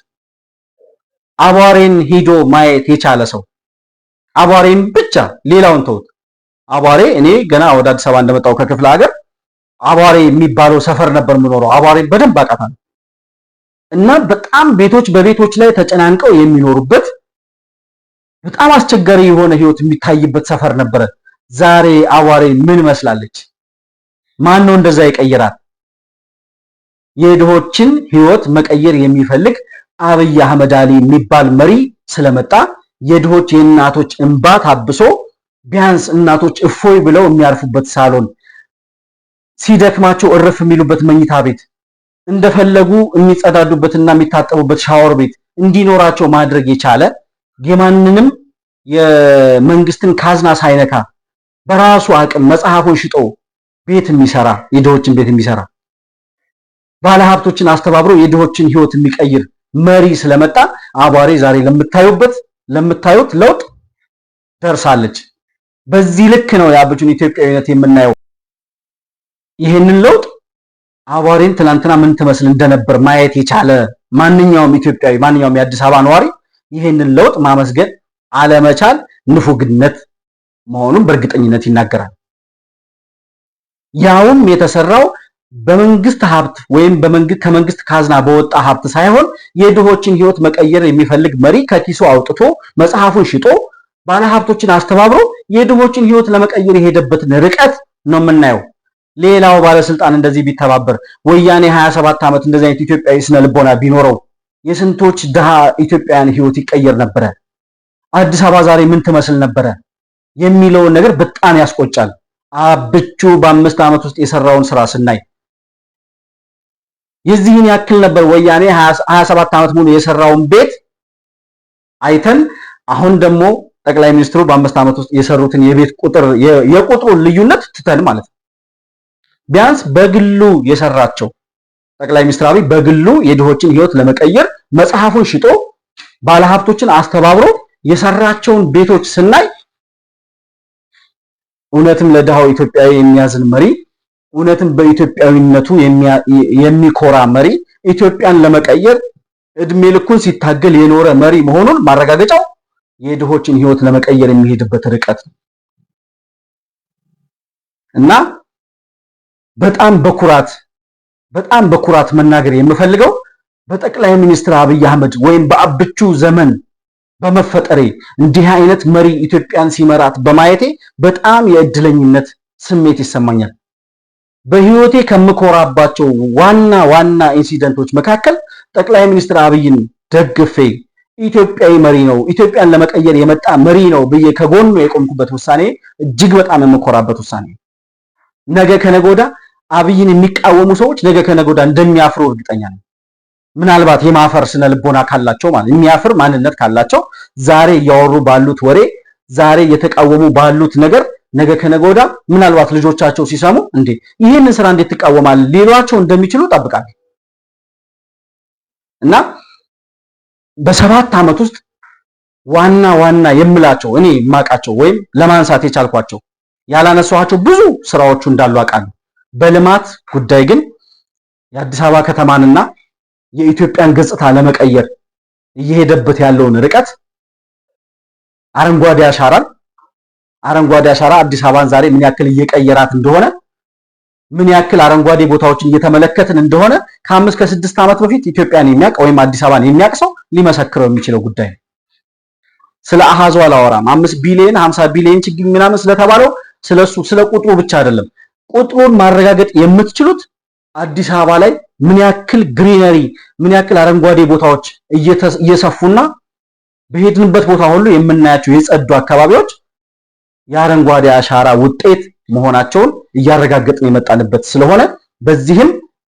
አቧሬን ሄዶ ማየት የቻለ ሰው አቧሬን ብቻ ሌላውን ተውት። አቧሬ እኔ ገና ወደ አዲስ አበባ እንደመጣው ከክፍለ ሀገር አቧሬ የሚባለው ሰፈር ነበር የምኖረው። አቧሬን በደንብ አውቃታለሁ እና በጣም ቤቶች በቤቶች ላይ ተጨናንቀው የሚኖሩበት በጣም አስቸጋሪ የሆነ ህይወት የሚታይበት ሰፈር ነበረ። ዛሬ አቧሬ ምን መስላለች? ማን ነው እንደዛ ይቀየራል? የድሆችን ህይወት መቀየር የሚፈልግ አብይ አህመድ አሊ የሚባል መሪ ስለመጣ የድሆች የእናቶች እንባ ታብሶ ቢያንስ እናቶች እፎይ ብለው የሚያርፉበት ሳሎን፣ ሲደክማቸው እረፍ የሚሉበት መኝታ ቤት፣ እንደፈለጉ የሚጸዳዱበትና የሚታጠቡበት ሻወር ቤት እንዲኖራቸው ማድረግ የቻለ የማንንም የመንግስትን ካዝና ሳይነካ በራሱ አቅም መጽሐፉን ሽጦ ቤት የሚሰራ የድሆችን ቤት የሚሰራ ባለሀብቶችን አስተባብሮ የድሆችን ህይወት የሚቀይር መሪ ስለመጣ አቧሬ ዛሬ ለምታዩት ለውጥ ደርሳለች። በዚህ ልክ ነው የአብቹን ኢትዮጵያዊነት የምናየው። ይህንን ለውጥ አቧሬን ትናንትና ምን ትመስል እንደነበር ማየት የቻለ ማንኛውም ኢትዮጵያዊ ማንኛውም የአዲስ አበባ ነዋሪ ይህንን ለውጥ ማመስገን አለመቻል ንፉግነት መሆኑን በእርግጠኝነት ይናገራል። ያውም የተሰራው በመንግስት ሀብት ወይም ከመንግስት ካዝና በወጣ ሀብት ሳይሆን የድሆችን ህይወት መቀየር የሚፈልግ መሪ ከኪሱ አውጥቶ መጽሐፉን ሽጦ ባለሀብቶችን አስተባብሮ የድሆችን ህይወት ለመቀየር የሄደበትን ርቀት ነው የምናየው። ሌላው ባለስልጣን እንደዚህ ቢተባበር ወያኔ 27 ዓመት እንደዚህ አይነት ኢትዮጵያዊ ስነ ልቦና ቢኖረው የስንቶች ድሃ ኢትዮጵያውያን ህይወት ይቀየር ነበረ? አዲስ አበባ ዛሬ ምን ትመስል ነበረ የሚለውን ነገር በጣም ያስቆጫል። አብቹ በ5 ዓመት ውስጥ የሰራውን ስራ ስናይ የዚህን ያክል ነበር ወያኔ 27 ዓመት ሙሉ የሰራውን ቤት አይተን አሁን ደግሞ ጠቅላይ ሚኒስትሩ በ5 ዓመት ውስጥ የሰሩትን የቤት ቁጥር የቁጥሩን ልዩነት ትተን ማለት ነው። ቢያንስ በግሉ የሰራቸው ጠቅላይ ሚኒስትር አብይ በግሉ የድሆችን ህይወት ለመቀየር መጽሐፉን ሽጦ ባለሀብቶችን አስተባብሮ የሰራቸውን ቤቶች ስናይ እውነትም ለድሃው ኢትዮጵያዊ የሚያዝን መሪ፣ እውነትም በኢትዮጵያዊነቱ የሚኮራ መሪ፣ ኢትዮጵያን ለመቀየር እድሜ ልኩን ሲታገል የኖረ መሪ መሆኑን ማረጋገጫው የድሆችን ህይወት ለመቀየር የሚሄድበት ርቀት ነው እና በጣም በኩራት መናገር የምፈልገው በጠቅላይ ሚኒስትር አብይ አህመድ ወይም በአብቹ ዘመን በመፈጠሬ እንዲህ አይነት መሪ ኢትዮጵያን ሲመራት በማየቴ በጣም የእድለኝነት ስሜት ይሰማኛል። በህይወቴ ከምኮራባቸው ዋና ኢንሲደንቶች መካከል ጠቅላይ ሚኒስትር አብይን ደግፌ ኢትዮጵያዊ መሪ ነው፣ ኢትዮጵያን ለመቀየር የመጣ መሪ ነው ብዬ ከጎኑ የቆምኩበት ውሳኔ እጅግ በጣም የምኮራበት ውሳኔ። ነገ ከነጎዳ አብይን የሚቃወሙ ሰዎች ነገ ከነጎዳ እንደሚያፍሩ እርግጠኛ ነኝ። ምናልባት የማፈር ስነ ልቦና ካላቸው ማለት የሚያፍር ማንነት ካላቸው ዛሬ እያወሩ ባሉት ወሬ ዛሬ የተቃወሙ ባሉት ነገር ነገ ከነጎዳ ምናልባት ልጆቻቸው ሲሰሙ እንዴ ይህንን ስራ እንዴት ትቃወማል ሊሏቸው እንደሚችሉ ጠብቃለሁ እና በ7 ዓመት ውስጥ ዋና የምላቸው እኔ ማቃቸው ወይም ለማንሳት የቻልኳቸው ያላነሳኋቸው ብዙ ስራዎቹ እንዳሉ አውቃለሁ። በልማት ጉዳይ ግን የአዲስ አበባ ከተማንና የኢትዮጵያን ገጽታ ለመቀየር እየሄደበት ያለውን ርቀት አረንጓዴ አሻራ አዲስ አበባን ዛሬ ምን ያክል እየቀየራት እንደሆነ ምን ያክል አረንጓዴ ቦታዎችን እየተመለከትን እንደሆነ ከ5 ከ6 ዓመት በፊት ኢትዮጵያን የሚያውቅ ወይም አዲስ አበባን የሚያውቅ ሰው ሊመሰክረው የሚችለው ጉዳይ ነው። ስለ አሃዙ አላወራም። 5 ቢሊዮን 50 ቢሊዮን ችግኝ ምናምን ስለተባለው ስለ ቁጥሩ ብቻ አይደለም። ቁጥሩን ማረጋገጥ የምትችሉት አዲስ አበባ ላይ ምን ያክል ግሪነሪ ምን ያክል አረንጓዴ ቦታዎች እየሰፉና በሄድንበት ቦታ ሁሉ የምናያቸው የጸዱ አካባቢዎች የአረንጓዴ አሻራ ውጤት መሆናቸውን እያረጋገጥን የመጣንበት ስለሆነ በዚህም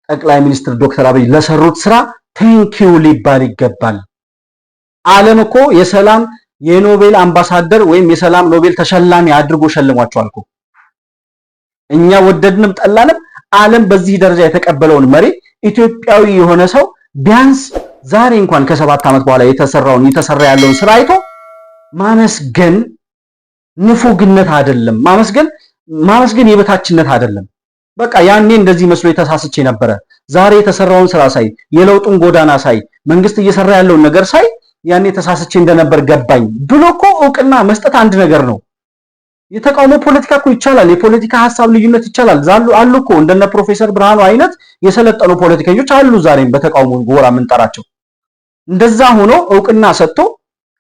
ጠቅላይ ሚኒስትር ዶክተር አብይ ለሰሩት ስራ ቴንኪው ሊባል ይገባል። ዓለም እኮ የሰላም የኖቤል አምባሳደር ወይም የሰላም ኖቤል ተሸላሚ አድርጎ ሸልሟቸዋል እኮ። እኛ ወደድንም ጠላንም ዓለም በዚህ ደረጃ የተቀበለውን መሪ ኢትዮጵያዊ የሆነ ሰው ቢያንስ ዛሬ እንኳን ከ7 ዓመት በኋላ እየተሰራ ያለውን ስራ አይቶ ማመስገን ንፉግነት አይደለም። ማመስገን የበታችነት አይደለም። በቃ ያኔ እንደዚህ መስሎ የተሳስቼ ነበረ፣ ዛሬ የተሰራውን ስራ ሳይ የለውጡን ጎዳና ሳይ መንግስት እየሰራ ያለውን ነገር ሳይ ያኔ ተሳስቼ እንደነበር ገባኝ ብሎ እኮ እውቅና መስጠት አንድ ነገር ነው። የተቃውሞ ፖለቲካ እኮ ይቻላል። የፖለቲካ ሐሳብ ልዩነት ይቻላል። አሉ እኮ እንደነ ፕሮፌሰር ብርሃኑ አይነት የሰለጠኑ ፖለቲከኞች አሉ ዛሬም በተቃውሞ ጎራ የምንጠራቸው። እንደዛ ሆኖ እውቅና ሰጥቶ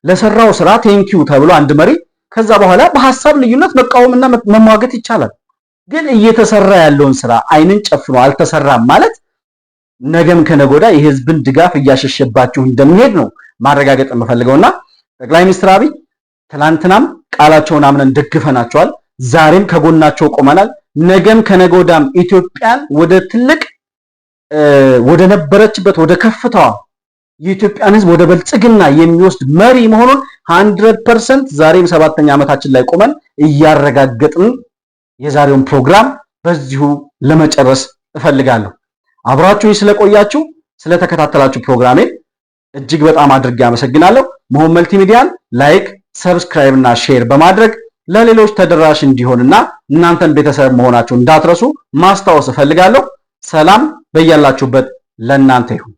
ለሰራው ስራ ቴንኪው ተብሎ አንድ መሪ ከዛ በኋላ በሐሳብ ልዩነት መቃወምና መሟገት ይቻላል። ግን እየተሰራ ያለውን ስራ አይንን ጨፍኖ አልተሰራም ማለት ነገም ከነጎዳ የህዝብን ድጋፍ እያሸሸባችሁ እንደሚሄድ ነው ማረጋገጥ የምፈልገውና ጠቅላይ ሚኒስትር አብይ ትላንትናም ቃላቸውን አምነን ደግፈናቸዋል። ዛሬም ከጎናቸው ቆመናል። ነገም ከነጎዳም ኢትዮጵያን ወደ ትልቅ ወደ ነበረችበት ወደ ከፍታዋ የኢትዮጵያን ህዝብ ወደ በልጽግና የሚወስድ መሪ መሆኑን 100% ዛሬም 7ኛ ዓመታችን ላይ ቆመን እያረጋገጥን የዛሬውን ፕሮግራም በዚሁ ለመጨረስ እፈልጋለሁ። አብራችሁኝ ስለቆያችሁ ስለተከታተላችሁ ፕሮግራሜን እጅግ በጣም አድርጌ አመሰግናለሁ። መሆን መልቲሚዲያን ላይክ፣ ሰብስክራይብ እና ሼር በማድረግ ለሌሎች ተደራሽ እንዲሆንና እናንተን ቤተሰብ መሆናችሁ እንዳትረሱ ማስታወስ እፈልጋለሁ። ሰላም በያላችሁበት ለእናንተ ይሁን።